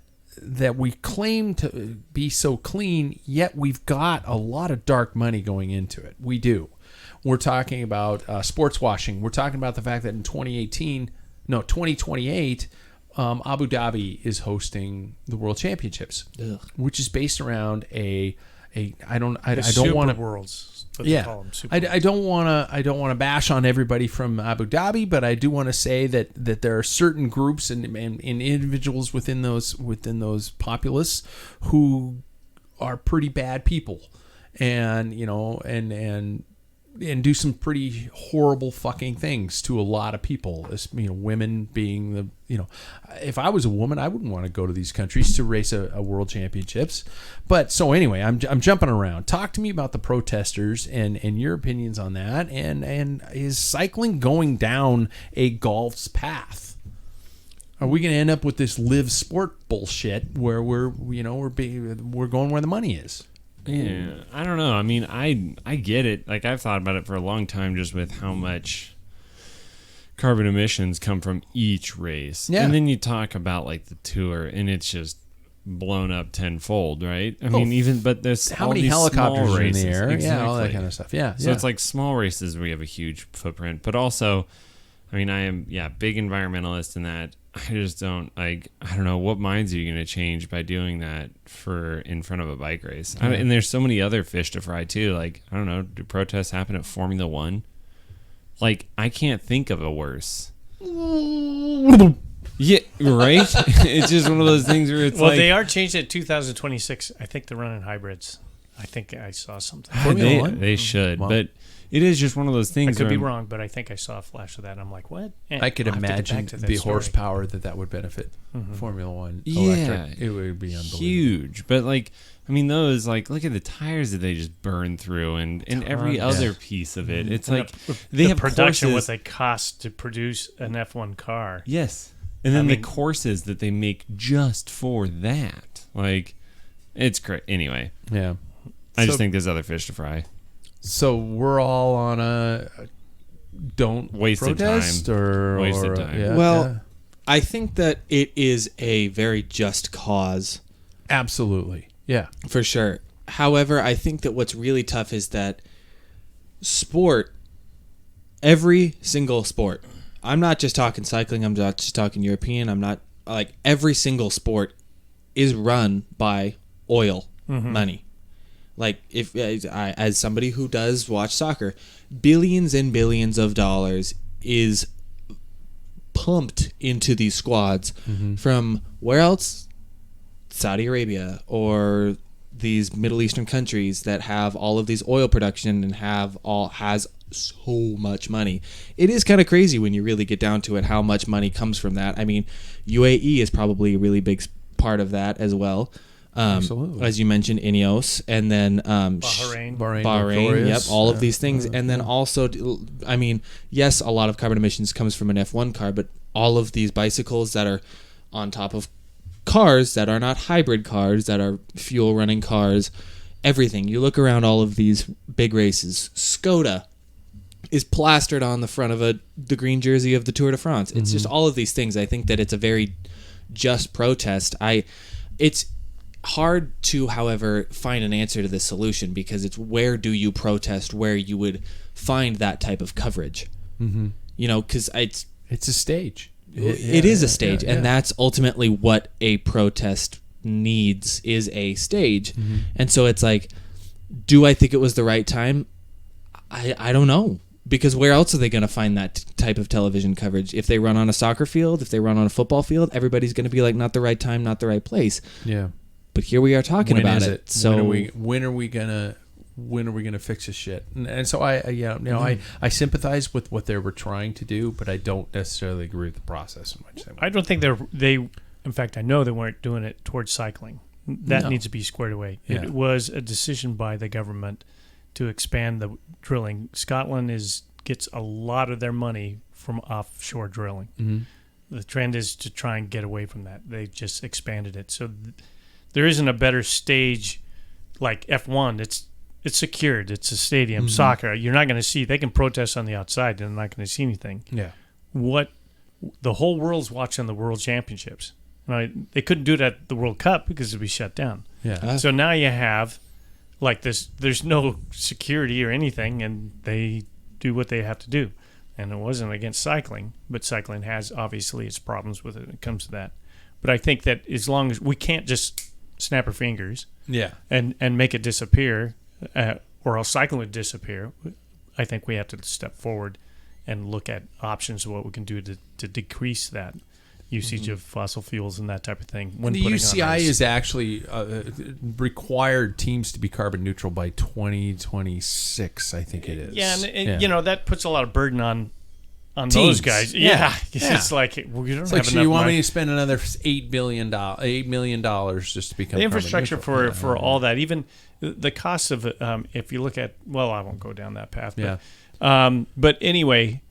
we claim to be so clean, yet we've got a lot of dark money going into it. We do. We're talking about sports washing. We're talking about the fact that in 2028, Abu Dhabi is hosting the World Championships, which is based around I don't want to worlds. Yeah, I don't want to bash on everybody from Abu Dhabi, but I do want to say that there are certain groups and individuals within those populace who are pretty bad people, and and do some pretty horrible fucking things to a lot of people. Women being if I was a woman, I wouldn't want to go to these countries to race a world championships. But so anyway, I'm jumping around. Talk to me about the protesters and your opinions on that. And is cycling going down a golf's path? Are we going to end up with this live sport bullshit where we're going where the money is? Yeah, I don't know. I mean, I get it. Like, I've thought about it for a long time, just with how much carbon emissions come from each race. Yeah. And then you talk about like the tour, and it's just blown up tenfold, right? I mean, but there's how all many these helicopters small are in races. the air? Exactly. Yeah, all that kind of stuff. Yeah. So it's like small races where we have a huge footprint, but also, I mean, I am big environmentalist in that. I just don't I don't know, what minds are you going to change by doing that in front of a bike race? Yeah. And there's so many other fish to fry too. Like, I don't know, do protests happen at Formula One? Like, I can't think of a worse. Yeah, right? It's just one of those things where it's they are changed at 2026. I think they're running hybrids. I think I saw something. Formula One? They should, Wow. but it is just one of those I things. could be where wrong, but I think I saw a flash of that. I'm like, what? I could I'll have to get imagine back to that the story. horsepower that would benefit Formula One Yeah, electric. It would be unbelievable. huge. But like, I mean, those, like, look at the tires that they just burn through, and every other piece of it. It's like they the have production, courses. what they cost to produce an F1 car. Yes, and then the courses that they make just for that. Like, it's great. Anyway, Yeah. I just think there's other fish to fry. So we're all on a don't Wasted protest time. or Wasted time. Yeah, Well, yeah. I think that it is a very just cause. Absolutely. Yeah. For sure. However, I think that what's really tough is that sport, every single sport, I'm not just talking cycling, I'm not just talking European, I'm not, like, every single sport is run by oil money. Like, if as somebody who does watch soccer, billions and billions of dollars is pumped into these squads from where else? Saudi Arabia or these Middle Eastern countries that have all of these oil production and has so much money. It is kind of crazy when you really get down to it how much money comes from that. I mean, UAE is probably a really big part of that as well. Absolutely. As you mentioned, Ineos, and then Bahrain. yep, all of these things. And then also, I mean, yes, a lot of carbon emissions comes from an F1 car, but all of these bicycles that are on top of cars that are not hybrid cars, that are fuel running cars, everything. You look around all of these big races, Skoda is plastered on the front of the green jersey of the Tour de France. It's just all of these things. I think that it's a very just protest. It's hard to, however, find an answer to this solution, because it's where do you protest, where you would find that type of coverage. You know, because it's a stage. It is a stage, and that's ultimately what a protest needs, is a stage. And so it's like, do I think it was the right time? I don't know, because where else are they going to find that type of television coverage? If they run on a soccer field, if they run on a football field, everybody's going to be like, not the right time, not the right place. Yeah. But here we are talking about it. So when are we gonna when are we going to fix this shit? And so I sympathize with what they were trying to do, but I don't necessarily agree with the process in which they went. I don't think they. In fact, I know they weren't doing it towards cycling. That needs to be squared away. Yeah. It was a decision by the government to expand the drilling. Scotland gets a lot of their money from offshore drilling. Mm-hmm. The trend is to try and get away from that. They just expanded it. So there isn't a better stage like F1. It's secured. It's a stadium. Mm-hmm. Soccer, you're not going to see. They can protest on the outside. They're not going to see anything. Yeah. What the whole world's watching the World Championships. Right? They couldn't do it at the World Cup because it'd be shut down. Yeah. So now you have like this. There's no security or anything, and they do what they have to do. And it wasn't against cycling, but cycling has obviously its problems with it when it comes to that. But I think that as long as we can't just snap our fingers, and make it disappear, or else cycling would disappear. I think we have to step forward and look at options of what we can do to decrease that usage of fossil fuels and that type of thing. When the UCI is actually required teams to be carbon neutral by 2026. I think it is. Yeah, and that puts a lot of burden on those guys. Yeah. It's like we don't have enough so you want money. me to spend another $8 million just to become the infrastructure carbon for all that, even the cost of it. If you look at, I won't go down that path. But anyway,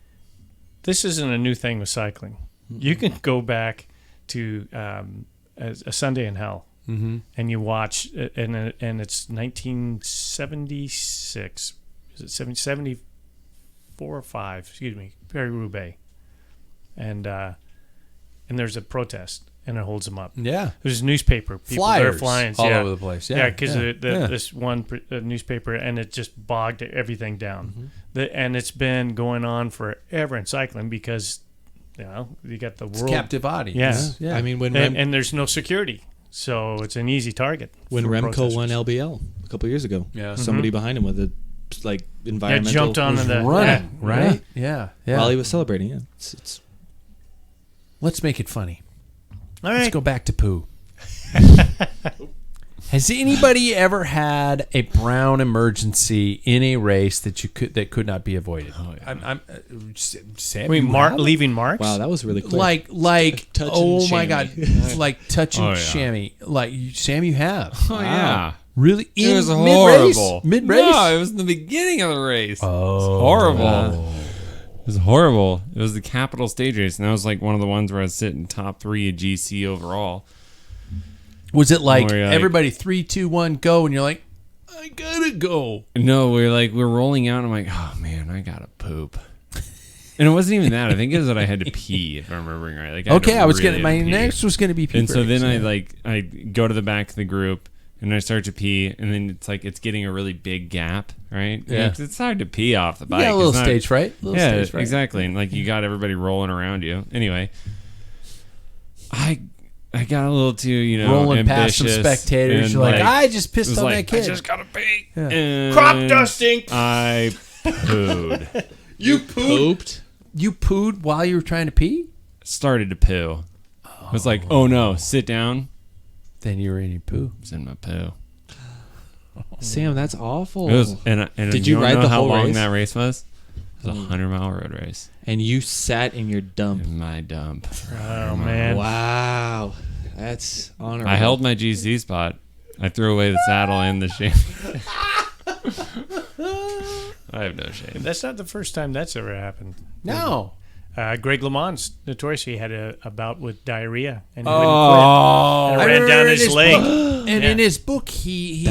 this isn't a new thing with cycling. You can go back to a Sunday in Hell, and you watch, and it's 1976. Is it 74 or 5? Excuse me, Paris-Roubaix, and there's a protest, and it holds them up. Yeah, there's a newspaper, people, flyers, flying all over the place. Yeah, because this one newspaper, and it just bogged everything down. And it's been going on forever in cycling because. You got the world. It's captive audience. Yeah. I mean, and there's no security, so it's an easy target. When Remco won LBL a couple years ago, somebody behind him with a environmental jumped on the running, right? Yeah. While he was celebrating. Yeah, it's Let's make it funny. All right, let's go back to poo. Has anybody ever had a brown emergency in a race that could not be avoided? Oh, yeah. Sam, leaving marks? Wow, that was really quick. Like oh my God, like touching chamois. Like Sam, you have. Oh yeah. Really? It was horrible. Mid-race? No, it was in the beginning of the race. Oh, it was horrible. It was horrible. It was the capital stage race, and that was like one of the ones where I was sitting top 3 at GC overall. Was it like everybody 3, 2, 1, go, and you're like, I gotta go? No, we're rolling out, and I'm like, oh man, I gotta poop. And it wasn't even that. I think it was that I had to pee, if I'm remembering right. Like, my next was gonna be pee. And so then I go to the back of the group, and I start to pee, and then it's getting a really big gap, right? Yeah. It's hard to pee off the bike. Yeah, a little stage fright. Exactly. And like you got everybody rolling around you. Anyway, I got a little too, rolling ambitious, past some spectators. You're like, I just pissed on that kid. I just gotta pee. Yeah. And crop dusting. I pooed. You pooped? You pooed while you were trying to pee? Started to poo. I was like, oh no, sit down. Then you were in your poo. I was in my poo. Sam, that's awful. It was, and did you ride know the how whole long race? that race was? It was a 100-mile road race. And you sat in your dump. In my dump. Oh man! Wow, that's honorable. I held my GC spot. I threw away the saddle and the chamois. I have no shame. That's not the first time that's ever happened. No. Greg LeMond's notoriously had a bout with diarrhea, and he wouldn't quit. And it ran down his leg. And in his book, he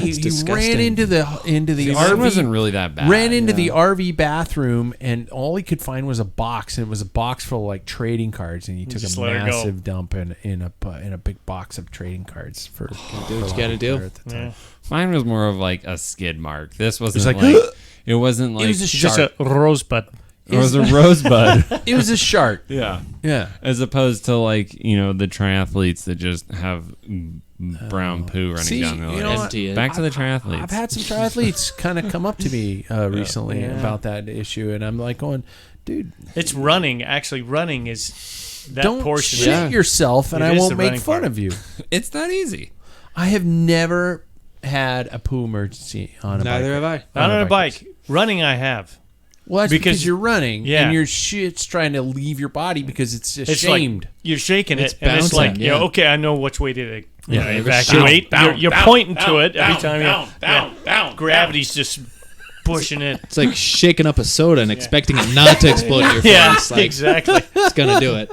ran into the See, RV. mine wasn't really that bad. Ran into the RV bathroom, and all he could find was a box, and it was a box full of like trading cards, and he took just a let her go. massive dump in a big box of trading cards for. Do what you gotta do. At the time. Yeah. Mine was more of like a skid mark. This wasn't like, it wasn't like It was a Just shark. a rosebud. it was a rosebud. It was a shark. Yeah. Yeah. As opposed to like, the triathletes that just have brown poo running down their you know legs. what? Back to the triathletes. I've had some triathletes kind of come up to me recently about that issue, and I'm like going, dude, It's running. Actually, running is that don't portion. shit yourself, and It I is won't the make running fun part. of you. It's that easy. I have never had a poo emergency on a bike. Neither have I. Not on a bike. Running, I have. Well, that's because you're running Yeah. and your shit's trying to leave your body because it's It's ashamed. like you're shaking It's it, and it's bouncing, like, yeah. okay, I know which way to Yeah, evacuate. down, You're down, pointing down, to it every down, time. down. Gravity's just pushing it. It's like shaking up a soda and expecting it not to explode in your face. Yeah, Like, exactly. it's gonna do it.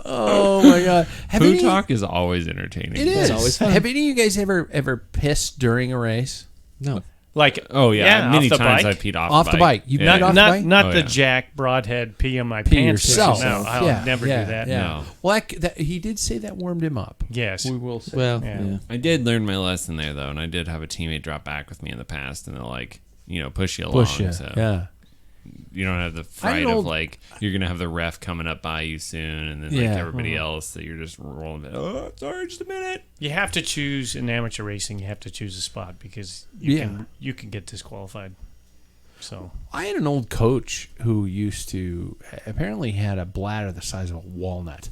Oh my god! Poo talk is always entertaining. It is. always fun. Have any of you guys ever pissed during a race? No. Like, Oh yeah, many off the times bike. I peed Off the bike. You yeah. peed off the Not bike? not Oh, the yeah. Jack Broadhead pee on my Pee pants. yourself. No, I'll never do that. Yeah. No. Well, he did say that warmed him up. Yes. We will say. Well, Yeah. yeah. I did learn my lesson there though, and I did have a teammate drop back with me in the past, and they'll push you along. Push you. So Yeah. you don't have the fright of you're gonna have the ref coming up by you soon, and then Yeah. everybody else that you're just rolling. Oh, sorry, just a minute. You have to choose in amateur racing. You have to choose a spot because you can get disqualified. So I had an old coach who used to apparently had a bladder the size of a walnut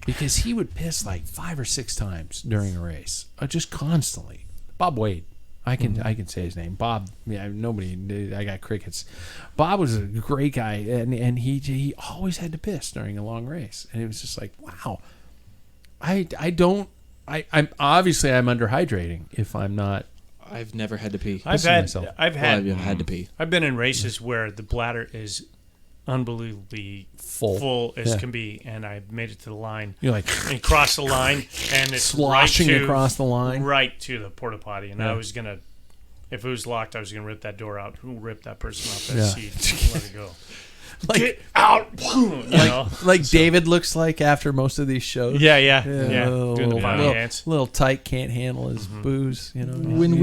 because he would piss like 5 or 6 times during a race, just constantly. Bob Wade. I can say his name. Bob. Yeah, nobody. I got crickets. Bob was a great guy, and he always had to piss during a long race, and it was just like, wow. I'm obviously I'm underhydrating if I'm not. I've never had to pee. I've Pissing myself. I've Well, had I've had to pee. I've been in races where the bladder is unbelievably full as Yeah. can be, and I made it to the line You're like and crossed the line, and it's sloshing right to, across the line. right to the porta potty, and Yeah. I was gonna, if it was locked, I was gonna rip that door out. Who ripped that person off that Yeah. seat and let it go? Like, Get out! You know? like David looks like after most of these shows. Yeah. Little, Doing the body little, dance. little tight, can't handle his booze. You know, When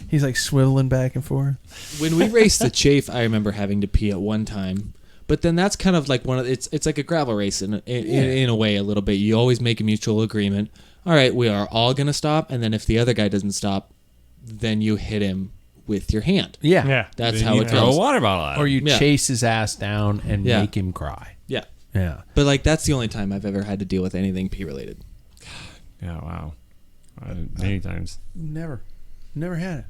he's like swiveling back and forth. When we raced the Chafe, I remember having to pee at one time. But then that's kind of like it's like a gravel race in a way a little bit. You always make a mutual agreement. All right, we are all gonna stop, and then if the other guy doesn't stop, then you hit him with your hand. Yeah. That's Then how you it throw goes. a water bottle at Or him. you Yeah. chase his ass down and Yeah. make him cry. Yeah. Yeah. But like that's the only time I've ever had to deal with anything pee related. Yeah, wow. Many times. Never had it.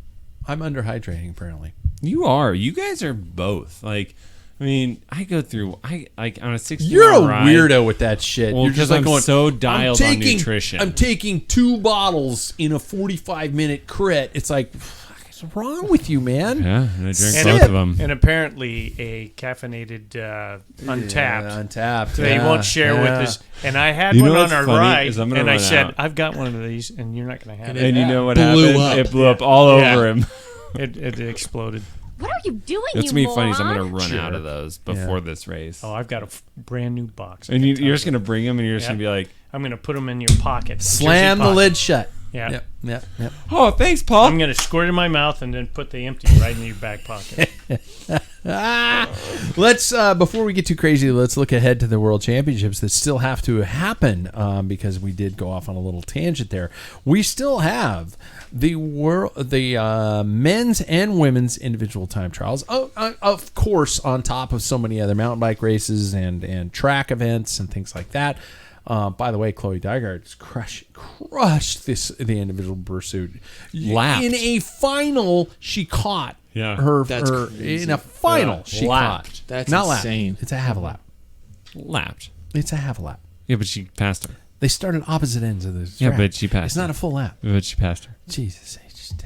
I'm underhydrating apparently. You are. You guys are both. Like, I mean, I go through. I like on a 60. You're a ride, weird with that shit. Well, You're just 'cause like I'm going so dialed on nutrition. I'm taking 2 bottles in a 45-minute crit. It's like, what's wrong with you, man? Yeah, and I drink And both of them. And apparently a caffeinated Untapped. Yeah, Untapped. They yeah, won't share yeah. with us. And I had You know one on what's our funny ride, is I'm gonna and I run said, out. I've got one of these, and you're not going to have And it. you know what Blew happened? up. It blew up all Yeah. over him. It exploded. What are you doing, What's you gonna be moron? funny is I'm gonna run out of those before Yeah. this race. Oh, I've got a brand new box. I And can you're tell just gonna bring them, and you're just Yeah. gonna be like, I'm going to put them in your pocket. Slam Jersey the pocket. lid shut. Yeah. Yep. "Oh, thanks, Paul." I'm going to squirt it in my mouth and then put the empty right in your back pocket. Let's before we get too crazy, let's look ahead to the World Championships that still have to happen because we did go off on a little tangent there. We still have the men's and women's individual time trials. Of course, on top of so many other mountain bike races and track events and things like that. By the way, Chloe Dygard crushed the individual pursuit. Lapped. In a final, she caught her That's her crazy. in a final. Yeah. She Lapped. caught. That's not insane. Lapped. It's a half a lap. Lapped. It's a half a lap. Yeah, but she passed her. They started opposite ends of the track. Yeah, but she passed It's not her. a full lap. But she passed her. Jesus, I just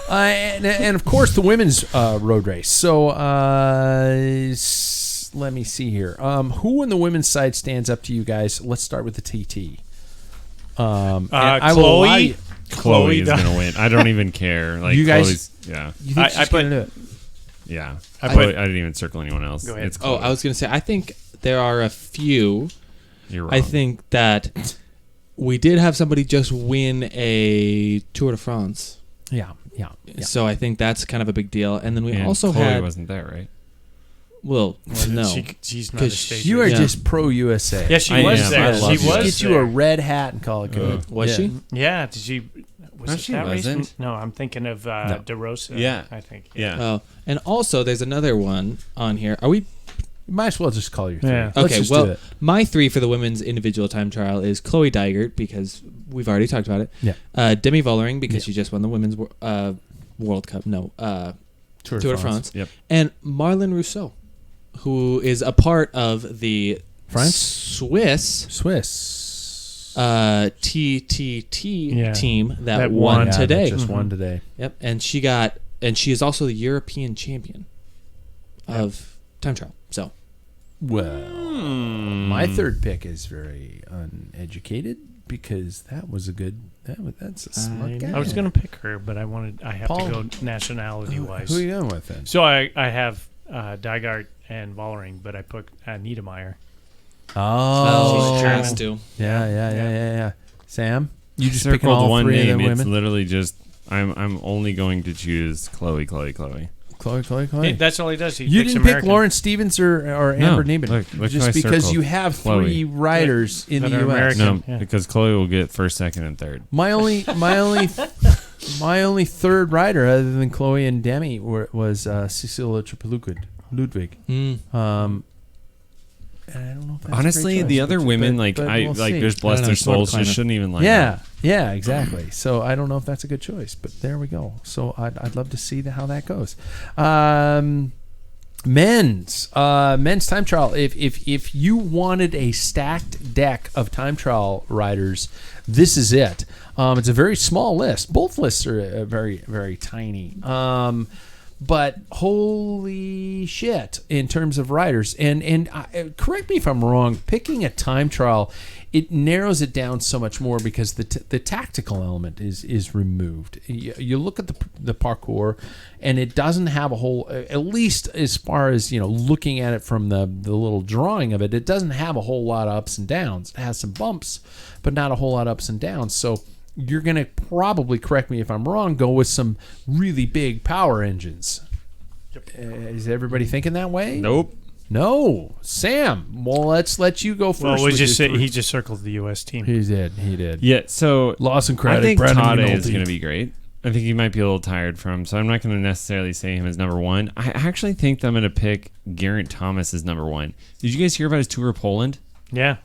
and of course the women's road race. So let me see here. Who on the women's side stands up to you guys? Let's start with the TT. And I will allow Chloe. you- Chloe is does- gonna win. I don't even care. Like You guys- Chloe's, yeah, You think I she's put- gonna do it? yeah. I Chloe- put- I didn't even circle anyone else. Go ahead. It's Oh, Chloe. I was gonna say I think there are a few. You're wrong. I think that we did have somebody just win a Tour de France. Yeah. So I think that's kind of a big deal. And then we And also Chloe had wasn't there, right? no. She's not a 'Cause stage You are racer. Yeah. just pro USA. Yeah, she I was am. there. I love She you. was Get you there. a red hat and call it good. Was Yeah. she? Yeah, did she? Was No, it she that race? wasn't. No, I'm thinking of DeRosa. Yeah. I think. Yeah. Oh, and also there's another one on here. Are we Might as well just call your 3. Yeah. Let's Okay, just do well, it. my 3 for the women's individual time trial is Chloe Dygert, because we've already talked about it. Yeah. Demi Vollering, because she just won the women's World Cup. No, Tour de France. Yep. And Marlon Rousseau, who is a part of the France? Swiss TTT team that won today. That just won today. Yep, and she is also the European champion of time trial. So, Well, my third pick is very uneducated because that was a good. That's a smart guy. I was going to pick her, but I have Paul. to go nationality-wise. Who are you going with then? So I have Dygart and Vollering, but I put Niedermeyer. Oh, She's German. has to. Yeah. Sam, you just picking circled all one 3 name. of the It's women? literally just I'm only going to choose Chloe. Chloe. That's all he does. He You picks didn't American. pick Lawrence Stevens or Amber Neiman. look who just I because circled. you have Chloe. 3 riders in That the are U.S. American. No, Yeah. because Chloe will get first, second, and third. My only third rider other than Chloe and Demi was Cecilia Ludwig. And I don't know if that's a Honestly, great choice, the other but- women, but we'll see. there's bless I don't their know, souls, sport just shouldn't even like. Yeah, exactly. So I don't know if that's a good choice, but there we go. So I'd love to see how that goes. Men's time trial. If you wanted a stacked deck of time trial riders, this is it. It's a very small list. Both lists are very, very tiny. But holy shit, in terms of riders, and correct me if I'm wrong, picking a time trial, it narrows it down so much more because the tactical element is removed. You look at the parcours, and it doesn't have a whole, at least as far as looking at it from the little drawing of it, it doesn't have a whole lot of ups and downs. It has some bumps, but not a whole lot of ups and downs. So you're going to probably, correct me if I'm wrong, go with some really big power engines. Is everybody thinking that way? Nope. No. Sam, well, let's let you go first. Well, with your he just circled the U.S. team. He did. Yeah. So Lawson Craddock, I think Brandon Tade McNulty. is going to be great. I think he might be a little tired from, so I'm not going to necessarily say him as number 1. I actually think that I'm going to pick Geraint Thomas as number 1. Did you guys hear about his tour of Poland? Yeah.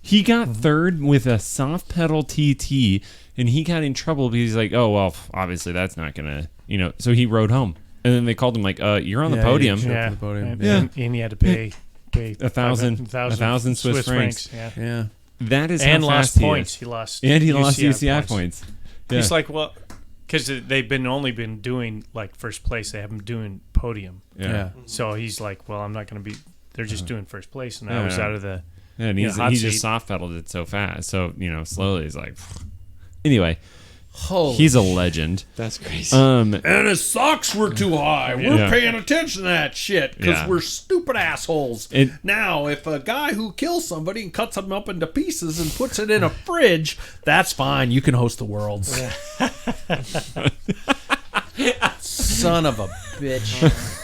He got third with a soft pedal TT, and he got in trouble because he's like, oh, well, obviously that's not going to, so he rode home. And then they called him like, you're on the podium. Yeah. the podium. And he had to pay A thousand Swiss francs. Yeah. That is And how lost fast he points. is. He lost. And he lost UCI points. Yeah. He's like, well, because they've only been doing like first place. They haven't doing podium. Yeah. So he's like, well, I'm not going to be. They're just doing first place, and I was out of the. Yeah, and hot he seat. just soft pedaled it so fast. So, slowly he's like, anyway, Holy he's a legend. That's crazy. And his socks were too high. We're Yeah. paying attention to that shit because Yeah. we're stupid assholes. Now, if a guy who kills somebody and cuts them up into pieces and puts it in a fridge, that's fine. You can host the Worlds. Son of a bitch.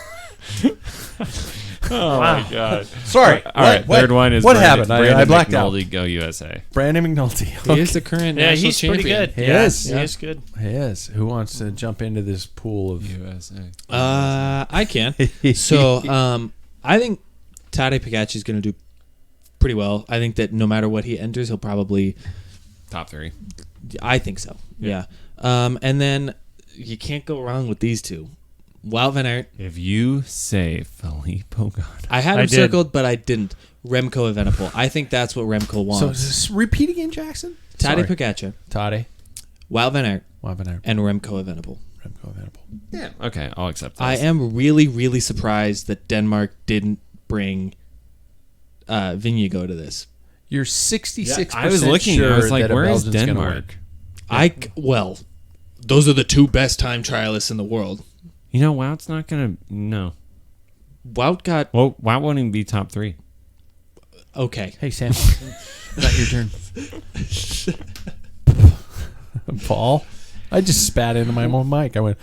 Oh, Wow. my God. Sorry. All right, third one is what Brandon, happened? I Brandon blacked out. McNulty, go USA. Brandon McNulty. He is the current Yeah, national he's champion. pretty good. He Yeah, is. He is good. He is. Who wants to jump into this pool of... USA. I can. So, I think Tadej Pogacar is going to do pretty well. I think that no matter what he enters, he'll probably... Top 3. I think so. Yeah. And then you can't go wrong with these two. Wout van Aert. If you say Philippe Pogacar. I had I him did. circled, but I didn't. Remco Evenepoel. I think that's what Remco wants. So just repeat again, Jackson. Tadej Pogacar, Tade. Wout van Aert, Wagner. and Remco Evenepoel. Remco Evenepoel. Yeah. Okay, I'll accept that. I am really, really surprised that Denmark didn't bring Vingegaard to this. You're 66%. I was looking. Sure I was like, that a where is Belgian's gonna Denmark? win. Those are the two best time trialists in the world. Wout's not going to. No. Wout got Well, Wout won't even be top 3. okay. Hey, Sam. Not your turn. Paul? I just spat into my own mic. I went,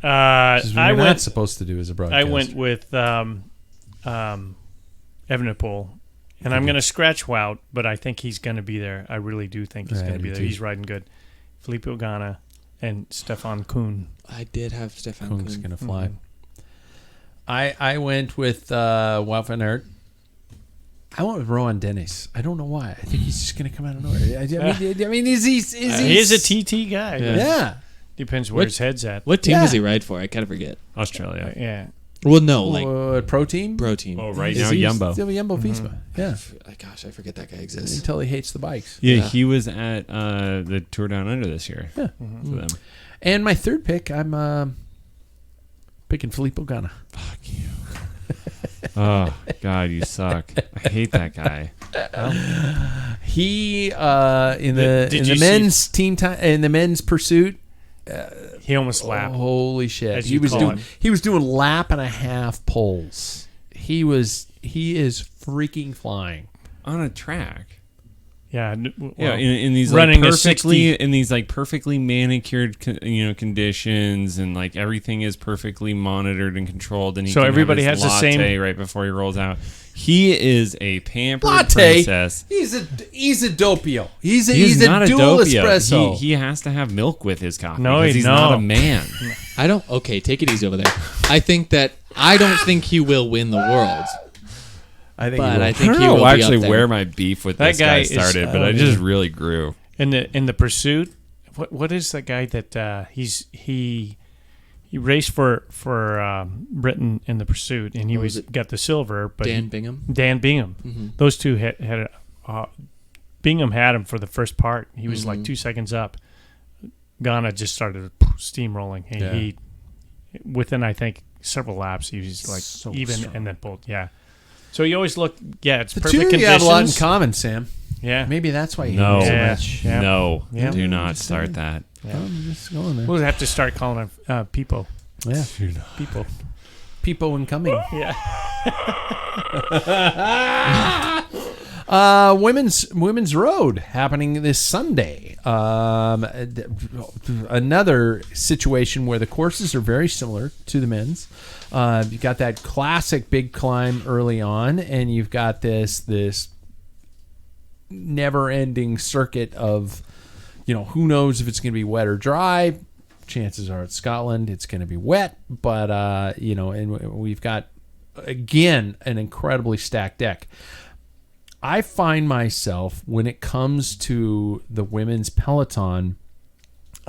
I not went. supposed to do as a broadcast. I went with Evenepoel, and I'm going to scratch Wout, but I think he's going to be there. I really do think he's I going to do be there. too. He's riding good. Felipe Ogana and Stefan Kuhn. I did have Stefan Kung's Kuhn. going to fly. I went with Wout van Aert. I went with Rowan Dennis. I don't know why. I think he's just going to come out of nowhere. I mean, is he? He is a TT guy. Yeah. Depends where his head's at. What team does he ride for? I kind of forget. Australia. Yeah. Well, no, like Pro Team. Pro Team. Oh, right Is now he Jumbo. Still Jumbo Visma. Yeah. Gosh, I forget that guy exists. Until he hates the bikes. Yeah, Yeah. he was at the Tour Down Under this year. Yeah. For them. And my third pick, I'm picking Filippo Ganna. Fuck you. Oh God, you suck. I hate that guy. He in the men's team time in the men's pursuit. He almost lapped. Holy shit! As He you was call doing him. he was doing lap and a half poles. He is freaking flying. On a track. Yeah. Yeah, in these running like a perfectly 60 in these like perfectly manicured conditions, and like everything is perfectly monitored and controlled, and he So can everybody have his has the latte same- right before he rolls out. He is a pampered Latte. princess. He's a doppio. He's He's a not a dual doppio. espresso. He has to have milk with his coffee. No, because he's no. not a man. I don't. Okay, take it easy over there. I don't think he will win the world, I think. but I I think don't he know will actually be up there. where my beef with That this guy guy is- started, but I just really grew. in the pursuit. What is the guy that he raced for Britain in the pursuit, and he was was it? got the silver. But Dan Bingham. Dan Bingham. Mm-hmm. Those two had Bingham had him for the first part. He was Mm-hmm. like 2 seconds up. Ghana just started steamrolling. And Yeah. he within I think several laps he was like So even strong. and then pulled. Yeah. So you always look. Yeah, it's The perfect two of you conditions. have a lot in common, Sam. Yeah. Maybe that's why you No. hate him so Yeah. much. Yeah. No, Yeah. do not start that. Yeah. I'm just going there. We'll have to start calling him Peepo. Yeah. Peepo. People incoming. Yeah. Women's Road happening this Sunday. Another situation where the courses are very similar to the men's. You got that classic big climb early on, and you've got this never-ending circuit of, who knows if it's going to be wet or dry. Chances are it's Scotland, it's going to be wet, but and we've got again an incredibly stacked deck. I find myself, when it comes to the women's peloton,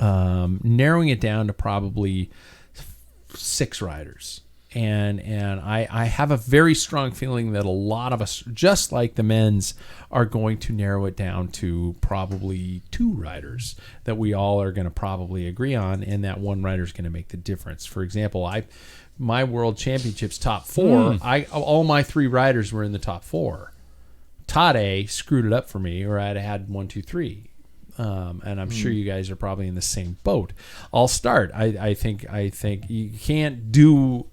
narrowing it down to probably 6 riders. And I have a very strong feeling that a lot of us, just like the men's, are going to narrow it down to probably 2 riders that we all are going to probably agree on, and that one rider is going to make the difference. For example, my World Championships top 4, all my 3 riders were in the top 4. Tade screwed it up for me, or I'd have had 1, 2, 3. And I'm sure you guys are probably in the same boat. I'll start. I think you can't do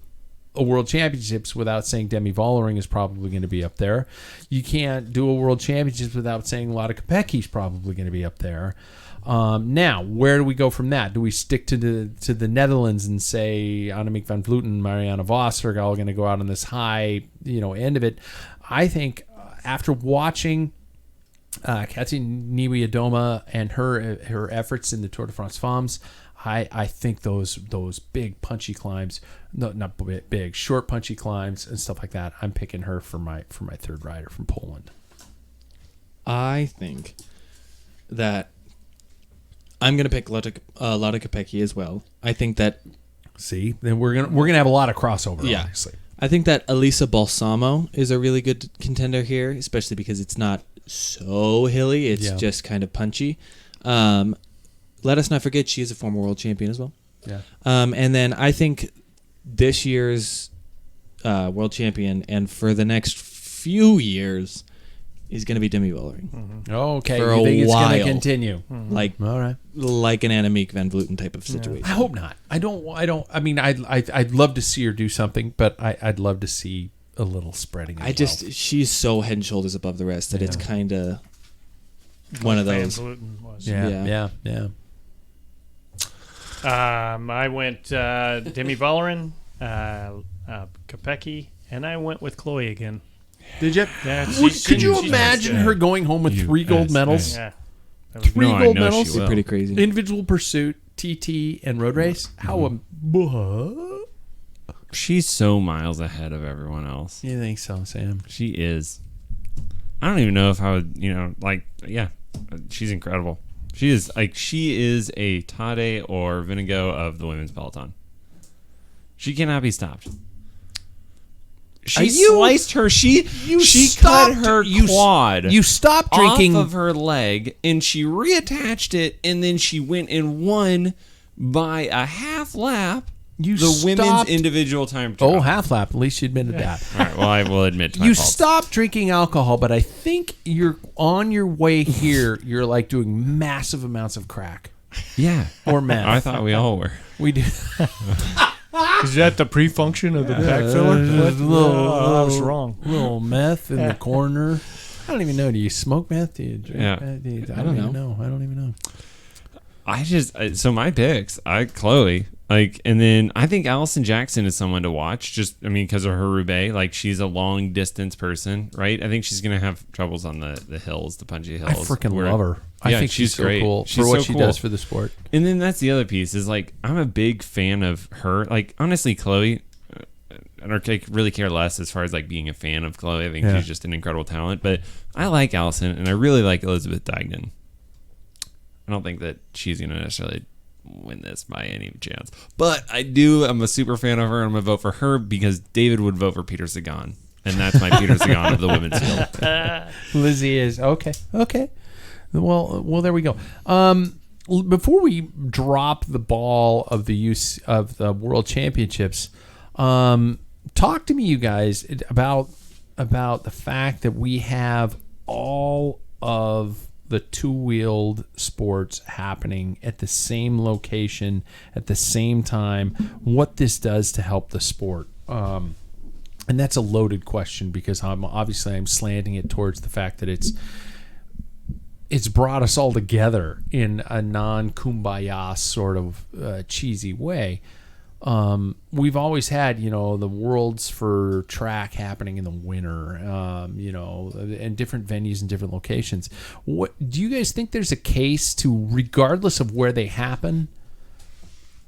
a World Championships without saying Demi Vollering is probably going to be up there. You can't do a World Championships without saying Lotte Kopecky is probably going to be up there. Now, where do we go from that? Do we stick to the Netherlands and say Annemiek van Vleuten, Marianne Vos are all going to go out on this high, end of it? I think after watching Katja Niewiadoma and her efforts in the Tour de France Femmes, I think those big punchy climbs, no, not big, short punchy climbs and stuff like that. I'm picking her for my third rider from Poland. I think that I'm gonna pick Lotte Kopecky as well. I think that See, then we're gonna have a lot of crossover. Yeah. Obviously. I think that Elisa Balsamo is a really good contender here, especially because it's not so hilly. It's Yeah. just kind of punchy. Let us not forget she is a former world champion as well. Yeah. And then I think this year's world champion and for the next few years is going to be Demi Vollering. Okay. For You a think it's while. going to continue? Like All right. an Annemiek van Vleuten type of situation. I hope not. I don't. I mean, I'd love to see her do something, but I'd love to see a little spreading. She's so head and shoulders above the rest that it's kind of one of Van those. Vleuten was. Yeah. I went Demi Vollering, Kopecky, and I went with Chloe again. Did you? Yeah, Could you imagine her going home with 3 gold medals? Yeah. 3 No, I gold know medals. she will. Pretty crazy. Individual pursuit, TT, and road race. How She's so miles ahead of everyone else. You think so, Sam? She is. I don't even know if I would, she's incredible. She is a Tade or Vinigo of the women's peloton. She cannot be stopped. She sliced her. She cut her quad. You stopped drinking off of her leg, and she reattached it, and then she went and won by a half lap. Women's individual time trial. Oh, half lap. At least you admitted that. All right. Well, I will admit to my You faults. stopped drinking alcohol, but I think you're on your way here. You're like doing massive amounts of crack. Yeah. Or meth. I thought we all were. We do. Is that the pre-function of the pack filler? I was wrong. Little meth in the corner. I don't even know. Do you smoke meth? Do you drink meth? I don't even know. I don't even know. So my picks, Chloe, and then I think Allison Jackson is someone to watch. Because of her Roubaix, she's a long distance person, right? I think she's gonna have troubles on the hills, the punchy hills. I freaking love her. I think she's so great. cool She's for what so she cool. does for the sport. And then that's the other piece is I'm a big fan of her. Honestly, Chloe, I don't really care less as far as being a fan of Chloe. I think she's just an incredible talent. But I like Allison, and I really like Elizabeth Dagnan. I don't think that she's going to necessarily win this by any chance. But I'm a super fan of her, and I'm going to vote for her because David would vote for Peter Sagan. And that's my Peter Sagan of the women's field. Lizzie is. Okay. Well, there we go. Before we drop the ball of the use of the World Championships, talk to me, you guys, about the fact that we have all of the two-wheeled sports happening at the same location at the same time. What this does to help the sport, and that's a loaded question because I'm slanting it towards the fact that it's brought us all together in a non-kumbaya sort of cheesy way. We've always had, the worlds for track happening in the winter, and different venues and different locations. What do you guys think there's a case to, regardless of where they happen,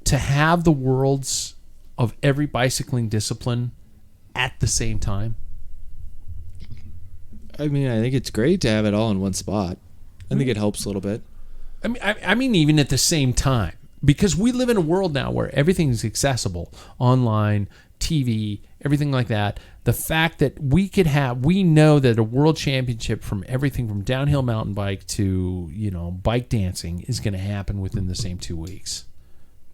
to have the worlds of every bicycling discipline at the same time? I think it's great to have it all in one spot. I think it helps a little bit. I mean, even at the same time, because we live in a world now where everything is accessible, online, TV, everything like that. The fact that we know that a world championship from everything from downhill mountain bike to, bike dancing is going to happen within the same 2 weeks.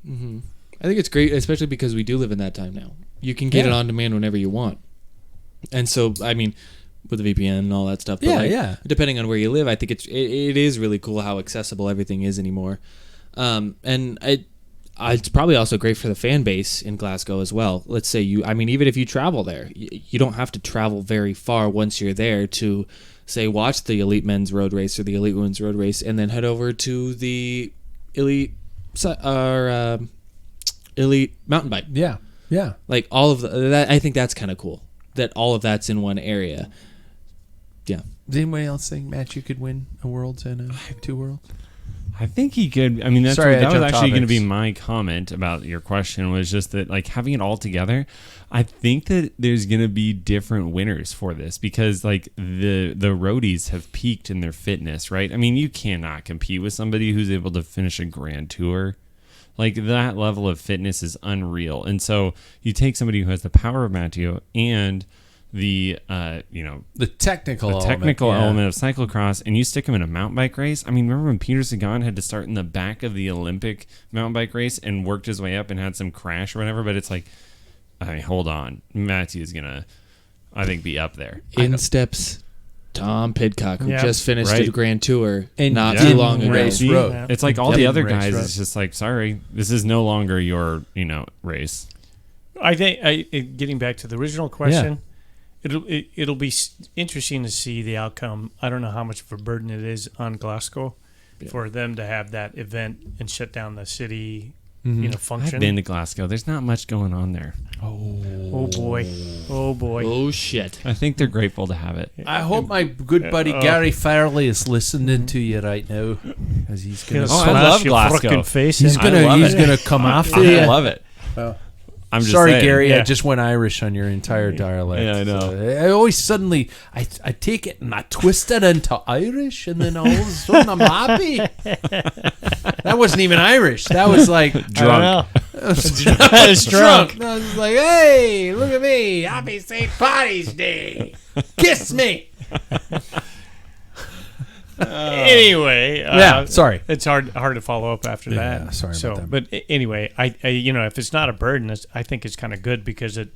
Mm-hmm. I think it's great, especially because we do live in that time now. You can get it on demand whenever you want. And so, with the VPN and all that stuff. But depending on where you live, I think it is really cool how accessible everything is anymore. And it's probably also great for the fan base in Glasgow as well. Let's say even if you travel there, you don't have to travel very far once you're there to, say, watch the elite men's road race or the elite women's road race and then head over to the elite mountain bike. Yeah. Yeah. All of that, I think that's kind of cool that all of that's in one area. Yeah. Does anybody else think, Matt, you could win a Worlds and a two Worlds? I think he could. That was actually going to be my comment about your question, was just that having it all together, I think that there's going to be different winners for this because the roadies have peaked in their fitness, right? You cannot compete with somebody who's able to finish a grand tour. That level of fitness is unreal. And so you take somebody who has the power of Matteo and the technical element of cyclocross, and you stick them in a mountain bike race. Remember when Peter Sagan had to start in the back of the Olympic mountain bike race and worked his way up and had some crash or whatever? But it's hold on, Matthew's gonna, I think, be up there. In steps Tom Pidcock, who just finished a Grand Tour and not too long ago. Race road. It's all the other guys. It's just sorry, this is no longer your race. I think getting back to the original question. Yeah. It'll be interesting to see the outcome. I don't know how much of a burden it is on Glasgow for them to have that event and shut down the city, function. I've been to Glasgow. There's not much going on there. Oh boy. Oh shit. I think they're grateful to have it. I hope my good buddy Gary Farley is listening to you right now, because he's gonna I love Glasgow. Face he's gonna come after you. I love it. I'm just Sorry, saying. Gary. Yeah. I just went Irish on your entire dialect. Yeah, I know. So I always suddenly I take it and I twist it into Irish, and then all of a sudden I'm happy. That wasn't even Irish. That was like Drunk. I was drunk. I was like, hey, look at me. Happy St. Patty's Day. Kiss me. Anyway, Yeah, sorry. It's hard to follow up after Yeah, that. sorry about that. But anyway, I if it's not a burden, I think it's kind of good because it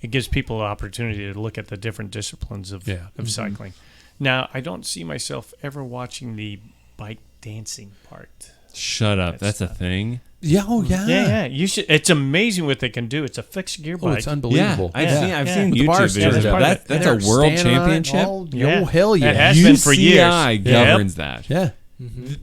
gives people an opportunity to look at the different disciplines of cycling. Now, I don't see myself ever watching the bike dancing part. Shut up. That's a thing. Yeah, oh yeah. Yeah. You should. It's amazing what they can do. It's a fixed gear Oh, bike. it's unbelievable. I've seen With the YouTube bars, videos of that's part of that. it. That's They're a world standing on it championship. all- Yeah. Oh, hell yeah. It has been for years. UCI governs that. Yeah.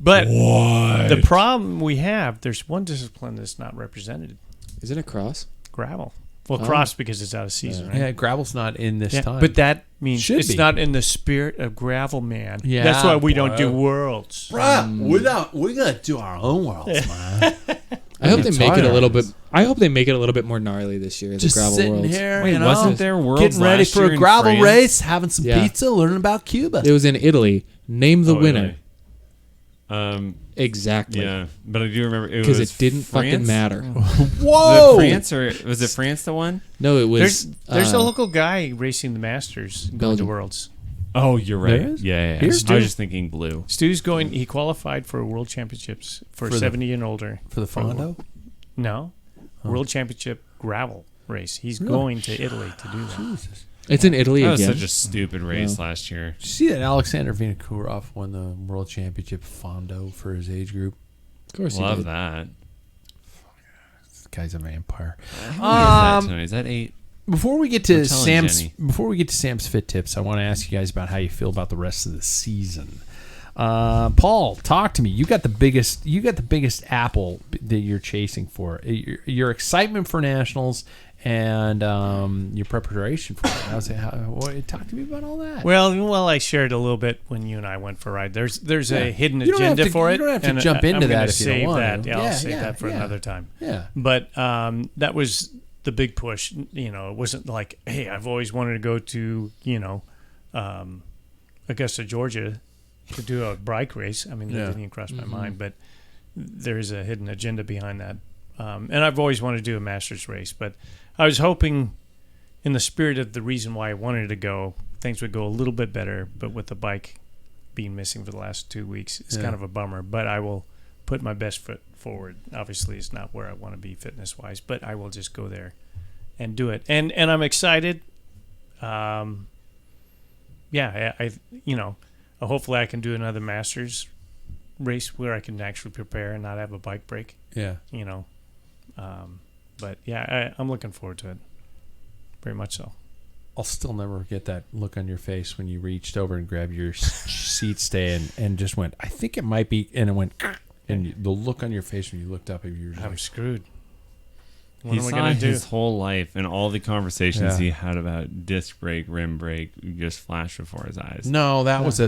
But the problem we have, there's one discipline that's not represented: Is it a cross? gravel. Well, cross because it's out of season, right? Yeah, gravel's not in this time. But that means Should it's be. not in the spirit of gravel, man. Yeah, That's why we don't do bro. worlds. Bruh, we're gonna do our own worlds, man. I hope they make it a tired. little bit. I hope they make it a little bit more gnarly this year. Just the gravel sitting worlds. here, Wait, you know, wasn't there worlds getting ready last for year a in gravel France? race, having some Yeah. pizza, learning about Cuba. It was in Italy. Name the winner. Exactly. Yeah, but I do remember it Because was it didn't fucking France? matter. Whoa! Was it France or was it France the one? No, it was. There's a local guy racing the Masters going to Belgium. worlds. Oh, you're right. There is? Yeah. Here? I was just thinking blue. Stu's going. He qualified for World Championships for the- 70 and older. For the Fondo? No, World Championship gravel race. He's going to Italy to do that. It's in Italy That was again. such a stupid race last year. Did you see that Alexander Vinokourov won the World Championship Fondo for his age group? Of course, he Love did. that. This guy's a vampire. How many is that, Tony? Is that 8? Before we get to I'm telling Sam's fit tips, I want to ask you guys about how you feel about the rest of the season. Paul, talk to me. You got the biggest apple that you're chasing for. Your excitement for nationals and your preparation for it. Talk to me about all that. Well, I shared a little bit when you and I went for a ride. There's a hidden You don't have agenda to- for it. you don't have to and jump into I'm that gonna if you don't save want that. to. Yeah, I'll Yeah, save yeah, that for yeah. another time. Yeah. But that was the big push. You know, it wasn't like, hey, I've always wanted to go to, Augusta, Georgia to do a bike race. I mean, that didn't even cross my mind, but there's a hidden agenda behind that. And I've always wanted to do a Masters race, but I was hoping in the spirit of the reason why I wanted to go, things would go a little bit better, but with the bike being missing for the last 2 weeks, it's kind of a bummer, but I will put my best foot forward. Obviously, it's not where I want to be fitness-wise, but I will just go there and do it. And I'm excited. Hopefully I can do another Masters race where I can actually prepare and not have a bike break, Yeah. But yeah, I'm looking forward to it. Very much so. I'll still never get that look on your face when you reached over and grabbed your seat stay and just went, I think it might be, and it went, and the look on your face when you looked up and you were just I'm like, screwed. What He am I saw going to do? his whole life and all the conversations Yeah. he had about disc brake, rim brake, just flashed before his eyes. no, that was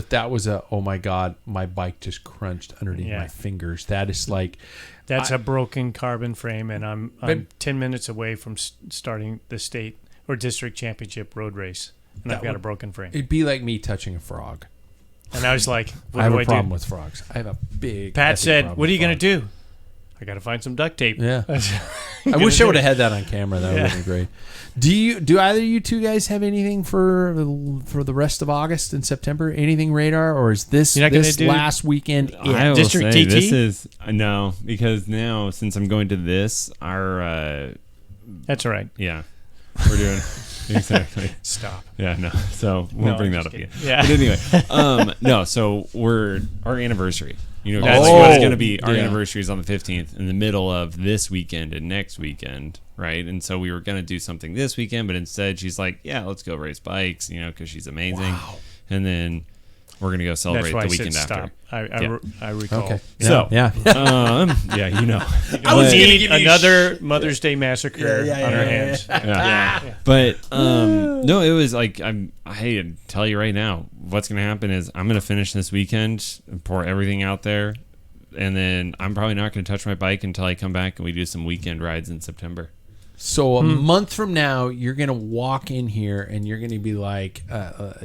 a, oh my God, my bike just crunched underneath Yeah. my fingers. That is like, That's a broken carbon frame, and I'm But- 10 minutes away from starting the state or district championship road race, and I've That got a would- broken frame. it'd be like me touching a frog. And I was like, what I have do a I problem do? with frogs. I have a big Pat effing said, problem what are you with going to frogs. do? I got to find some duct tape. Yeah. I wish I would have had that on camera. That would have been great. Do either of you two guys have anything for the rest of August and September? Anything radar, or is this You're not gonna this do- last weekend? I will District say TT? this is no, because now since I'm going to this, our That's all right. yeah, we're doing exactly. Stop. Yeah, no. So we'll No, bring I'm that up just again. kidding. Yeah. But anyway, no. So we're our anniversary. You know, That's that's what- what's going to be. Our yeah. anniversary is on the 15th, in the middle of this weekend and next weekend, right? And so we were going to do something this weekend, but instead she's like, "Yeah, let's go race bikes," you know, because she's amazing. Wow. And then we're going to go celebrate That's why the I said weekend stop. after. I recall. Okay. So, yeah. yeah, you know. I was But- need another Mother's Day massacre on our hands. Yeah. But no, it was like I tell you right now, what's gonna happen is I'm gonna finish this weekend, pour everything out there, and then I'm probably not gonna touch my bike until I come back and we do some weekend rides in September. So a month from now, you're going to walk in here and you're going to be like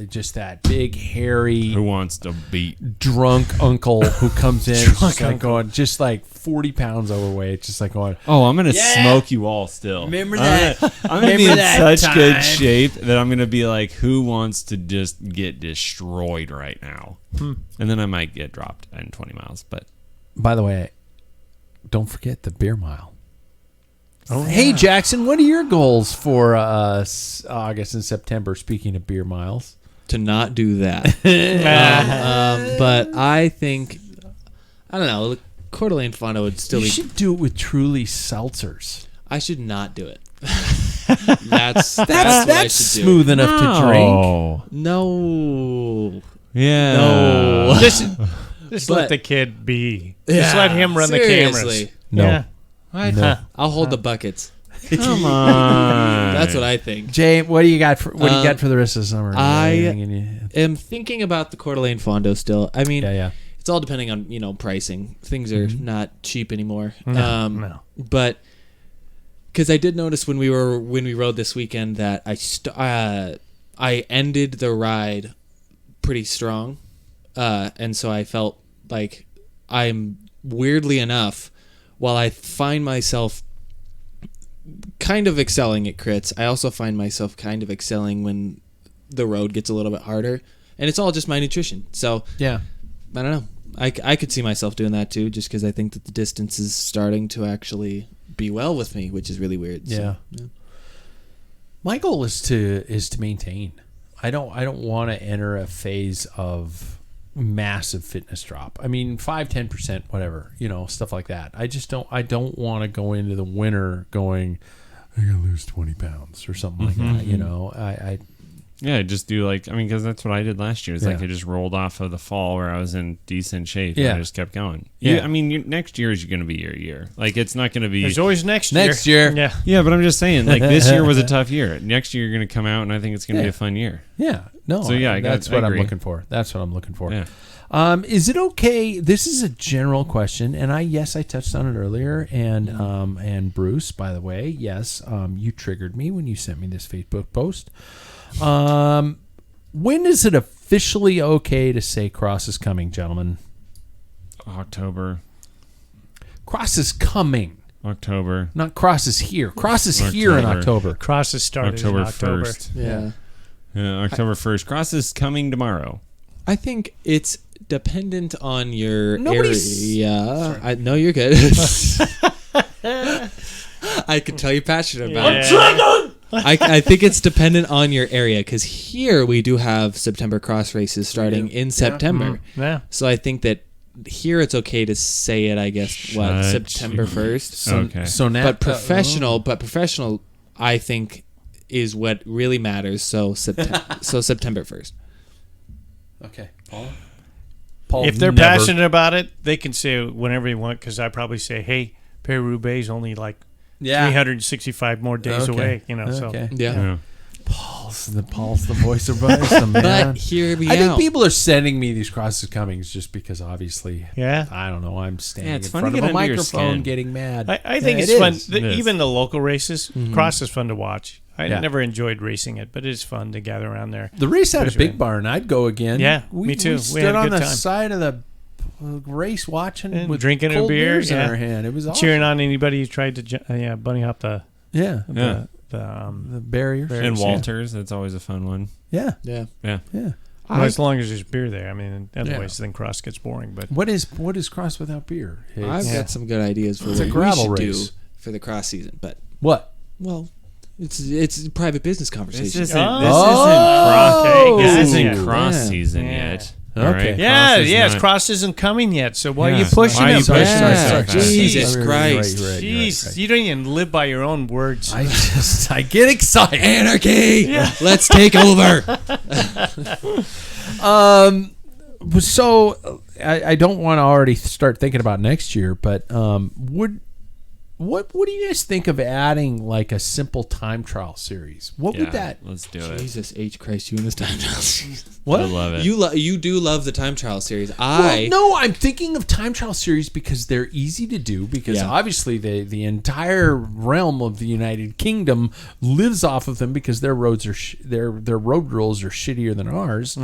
just that big, hairy, Who wants to beat? drunk uncle who comes in just like going, just like 40 pounds overweight, just like going, Oh, I'm gonna smoke you all still. remember that? I'm gonna be in that such good time? shape that I'm gonna be like, who wants to just get destroyed right now? And then I might get dropped in 20 miles. But By the way, don't forget the beer mile. Hey, Jackson, what are your goals for August and September, speaking of beer miles? To not do that. But I think, I don't know, the Coeur d'Alene Fondo would still You be. should do it with Truly seltzers. I should not do it. That's what I That's should smooth enough to drink. oh, do. No. yeah. No. Just But- let the kid be. Yeah, Just let him run the cameras. seriously. No. Yeah. No. I'll hold the buckets. Come on. That's what I think. Jay, what do you got for the rest of the summer? I am thinking about the Coeur d'Alene Fondo still. I mean, yeah. it's all depending on pricing. Things are not cheap anymore. No. But because I did notice when we rode this weekend that I ended the ride pretty strong, and so I felt like I'm weirdly enough, while I find myself kind of excelling at crits, I also find myself kind of excelling when the road gets a little bit harder, and it's all just my nutrition. So Yeah. I don't know. I could see myself doing that too, just because I think that the distance is starting to actually be well with me, which is really weird. So, Yeah. My goal is to maintain. I don't want to enter a phase of massive fitness drop. I mean, 5-10%, whatever, stuff like that. I don't want to go into the winter going, I gotta lose 20 pounds or something like that. Yeah, just do because that's what I did last year. Is Yeah. I just rolled off of the fall where I was in decent shape. Yeah. And I just kept going. Yeah. Next year is going to be your year. It's not going to be. There's always next year. Next year. Yeah. Yeah, but I'm just saying, this year was a tough year. Next year you're going to come out, and I think it's going to be Yeah. a fun year. Yeah. No. So, yeah, that's I what I'm agree. looking for. That's what I'm looking for. Yeah. Is it okay? This is a general question, and I touched on it earlier. And Bruce, by the way, yes, you triggered me when you sent me this Facebook post. When is it officially okay to say cross is coming, gentlemen? October. Cross is coming, October. not cross is here. Cross is here in October. October. Crosses started October in October. 1st. Yeah. Yeah, October 1st. Cross is coming tomorrow. I think it's dependent on your Nobody's- area. No, you're good. I can tell you're passionate about it. Yeah. I think it's dependent on your area, because here we do have September cross races starting in September. Yeah. So I think that here it's okay to say it, I guess, Shut September you- 1st. Okay. So now, But professional, I think, is what really matters. So September 1st. okay, Paul. If they're never- passionate about it, they can say it whenever you want, because I probably say, hey, Paris-Roubaix is only like 365 more days away, so. Okay. Yeah. Paul's the voice of wisdom, man. But hear me I think out. people are sending me these crosses comings just because obviously, Yeah. I don't know, I'm standing Yeah, it's in fun to front of get a under your microphone skin. getting mad. I think Yeah, it's it fun. is. It is. Even the local races, cross is fun to watch. I Yeah. never enjoyed racing it, but it's fun to gather around there. The race had a Especially- big barn. I'd go again. Yeah, we, me too. We We stood had a on good the time. side of the race watching And with drinking a cold beer, beers in yeah. our hand. It was awesome. Cheering on anybody who tried to bunny hop the Yeah. Yeah. The barriers. And Walters, that's always a fun one. Yeah. Yeah. Yeah. Yeah. well, as long as there's beer there. I mean, otherwise then cross gets boring. But What is cross without beer? I've got some good ideas for It's a what gravel we should race. do for the cross season, but What? well, it's a private business conversation. This isn't Oh. this Okay, isn't gotcha. cross Yeah. season Yeah. yet. Okay. All right? yeah, Cross is yeah, not- cross isn't coming yet. So why are Yeah. you pushing Why are it? you Sorry, pushing sorry, yourself? sorry. Jesus Right, Christ. right, Jeez, you don't even live by your own words. I get excited. Anarchy! Let's take over. So I don't want to already start thinking about next year, but What do you guys think of adding like a simple time trial series? What would that? Let's do it. Jesus H Christ, you in this time trial series. What? I love it. You do love the time trial series. Well, no, I'm thinking of time trial series because they're easy to do. Because Yeah. obviously the entire realm of the United Kingdom lives off of them because their roads are their road rules are shittier than ours,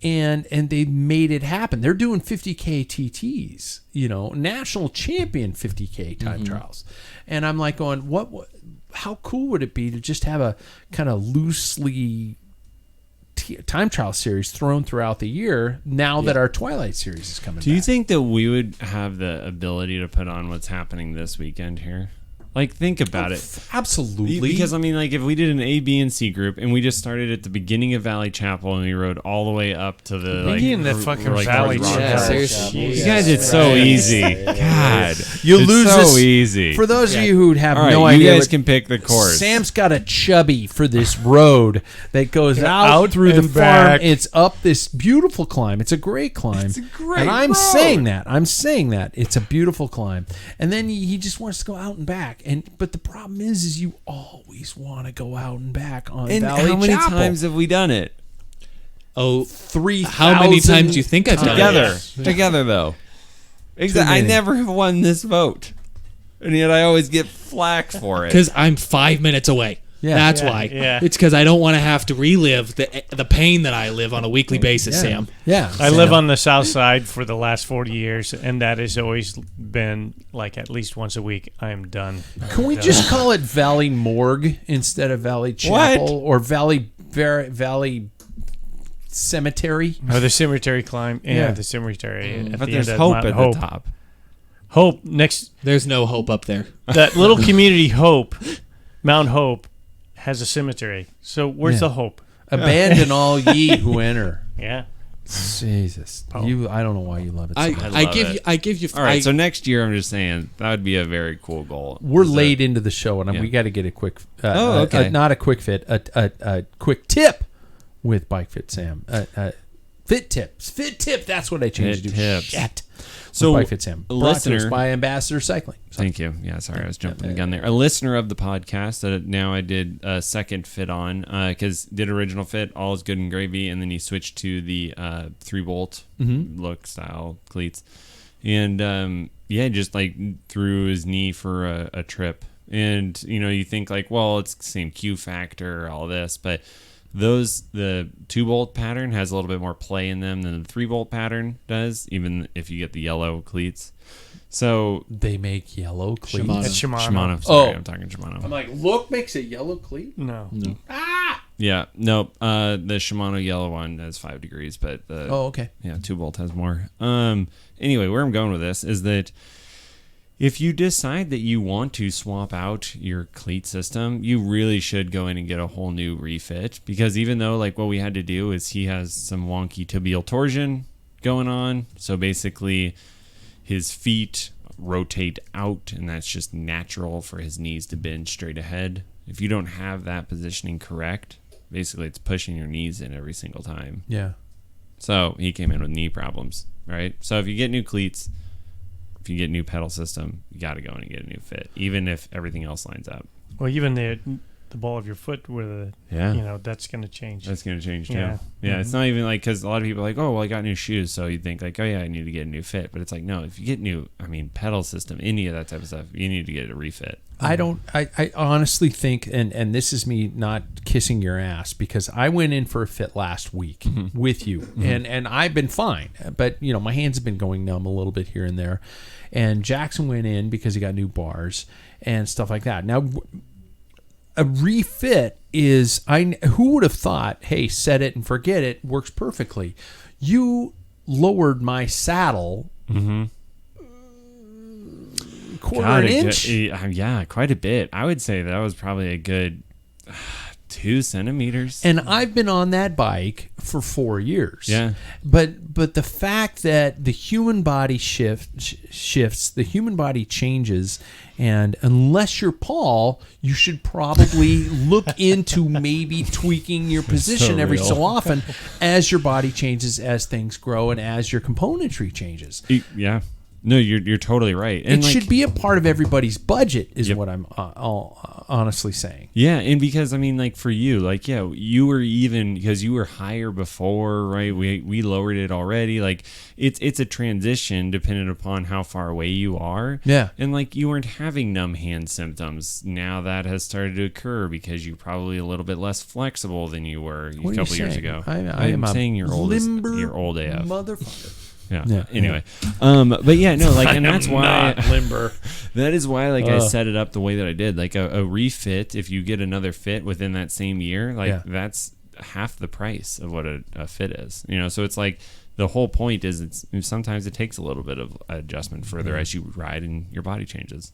and they made it happen. They're doing 50K TTs, national champion 50K time trials, and I'm like going, what? How cool would it be to just have a kind of loosely time trial series thrown throughout the year now that our Twilight series is coming back? Do you think that we would have the ability to put on what's happening this weekend here? Like, think about it. Absolutely. Because, I mean, like, if we did an A, B, and C group, and we just started at the beginning of Valley Chapel, and we rode all the way up to the, like... in the fucking like, Valley Rock Chapel. Rock. seriously. You guys, it's so easy. God. You it's lose so this- easy. For those of you who have all right, no you idea, guys can pick the course. Sam's got a chubby for this road that goes out through the and farm. back. It's up this beautiful climb. It's a great climb. It's a great And I'm road. saying that. It's a beautiful climb. And then he just wants to go out and back. But the problem is you always want to go out and back on And Valley how many Chapel. times have we done it? Oh, 3,000 how many times do you think I've done it? Together. Together, though. Exactly. I many. never have won this vote. And yet I always get flack for it. Because I'm 5 minutes away. Yeah. That's Yeah, why. yeah. It's because I don't want to have to relive the pain that I live on a weekly basis, Sam. Yeah. I live on the south side for the last 40 years, and that has always been like at least once a week. I am done. Can we just call it Valley Morgue instead of Valley Chapel or Valley Cemetery? Oh, the cemetery climb. Yeah, Yeah. the cemetery. At But the there's end of hope Mount at Hope. the top. Hope next. There's no hope up there. That little community, Hope, Mount Hope, has a cemetery. So where's Yeah. the hope? Abandon all ye who enter. Yeah. Jesus, I don't know why you love it so much. I love it. I give you. All right, so next year, I'm just saying, that would be a very cool goal. We're Is that- late into the show, and Yeah. we got to get a quick. Okay. Not a quick fit. A quick tip with Bike Fit Sam. Fit tips. Fit tip. That's what I changed Fit to. tips. Shit. So, Bike Fit Sam. a Brought to us listener- by Ambassador Cycling. Thank you. Yeah, sorry, I was jumping the gun there. A listener of the podcast that now I did a second fit on because did original fit, all is good and gravy, and then he switched to the 3-bolt look style cleats, and just like threw his knee for a trip, and you think like, well, it's the same Q factor, all this, but the 2-bolt pattern has a little bit more play in them than the 3-bolt pattern does, even if you get the yellow cleats. So They make yellow cleats. Shimano. It's Shimano. Shimano. Sorry, Oh. I'm talking Shimano. I'm like, look makes a yellow cleat. No. Yeah, nope. The Shimano yellow one has 5 degrees, but the Oh, okay. 2-bolt has more. Anyway, where I'm going with this is that if you decide that you want to swap out your cleat system, you really should go in and get a whole new refit, because even though like what we had to do is he has some wonky tibial torsion going on, so basically his feet rotate out, and that's just natural for his knees to bend straight ahead. If you don't have that positioning correct, basically it's pushing your knees in every single time. Yeah. So he came in with knee problems, right? So if you get new cleats, if you get new pedal system, you got to go in and get a new fit, even if everything else lines up. Well, even the ball of your foot, where the that's going to change. That's going to change too. Yeah. Yeah, it's not even like, because a lot of people are like, oh, well, I got new shoes, so you think like, oh yeah, I need to get a new fit. But it's like, no, if you get new, pedal system, any of that type of stuff, you need to get a refit. I honestly think, and this is me not kissing your ass, because I went in for a fit last week with you, and I've been fine, but my hands have been going numb a little bit here and there, and Jackson went in because he got new bars and stuff like that. Now, a refit is, who would have thought, hey, set it and forget it, works perfectly. You lowered my saddle quarter inch. Yeah, quite a bit. I would say that was probably a good 2 centimeters. And I've been on that bike for 4 years. Yeah. But the fact that the human body shifts, the human body changes, and unless you're Paul, you should probably look into maybe tweaking your position every so often as your body changes, as things grow, and as your componentry changes. Yeah. No, you're totally right. And it should be a part of everybody's budget, is what I'm honestly saying. Yeah, and because I mean, like for you, like you were even because you were higher before, right? We lowered it already. Like it's a transition depending upon how far away you are. Yeah, and like you weren't having numb hand symptoms. Now that has started to occur because you're probably a little bit less flexible than you were a couple years ago. I'm saying you're old AF. Motherfucker. Yeah. Anyway, but yeah, no, like, and that's why not limber. That is why, like, I set it up the way that I did. Like a refit, if you get another fit within that same year, like that's half the price of what a fit is. You know, so it's like the whole point is sometimes it takes a little bit of adjustment further as you ride and your body changes.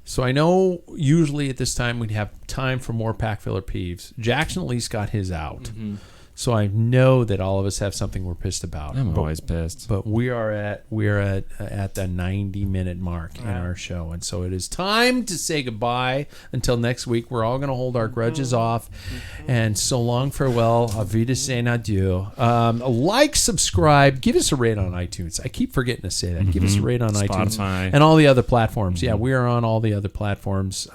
So I know usually at this time we'd have time for more pack filler peeves. Jackson at least got his out. Mm-hmm. So I know that all of us have something we're pissed about. I'm always pissed. But we are at the 90-minute mark in our show, and so it is time to say goodbye until next week. We're all going to hold our grudges off, and so long, farewell, auf Wiedersehen, adieu. Like, subscribe, give us a rate on iTunes. I keep forgetting to say that. Give us a rate on iTunes and all the other platforms. Yeah, we are on all the other platforms.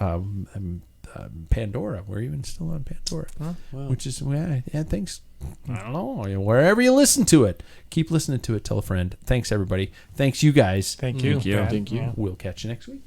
Pandora. We're even still on Pandora, which is thanks. I don't know. Wherever you listen to it, keep listening to it. Tell a friend. Thanks, everybody. Thanks, you guys. Thank you. Thank you. We'll catch you next week.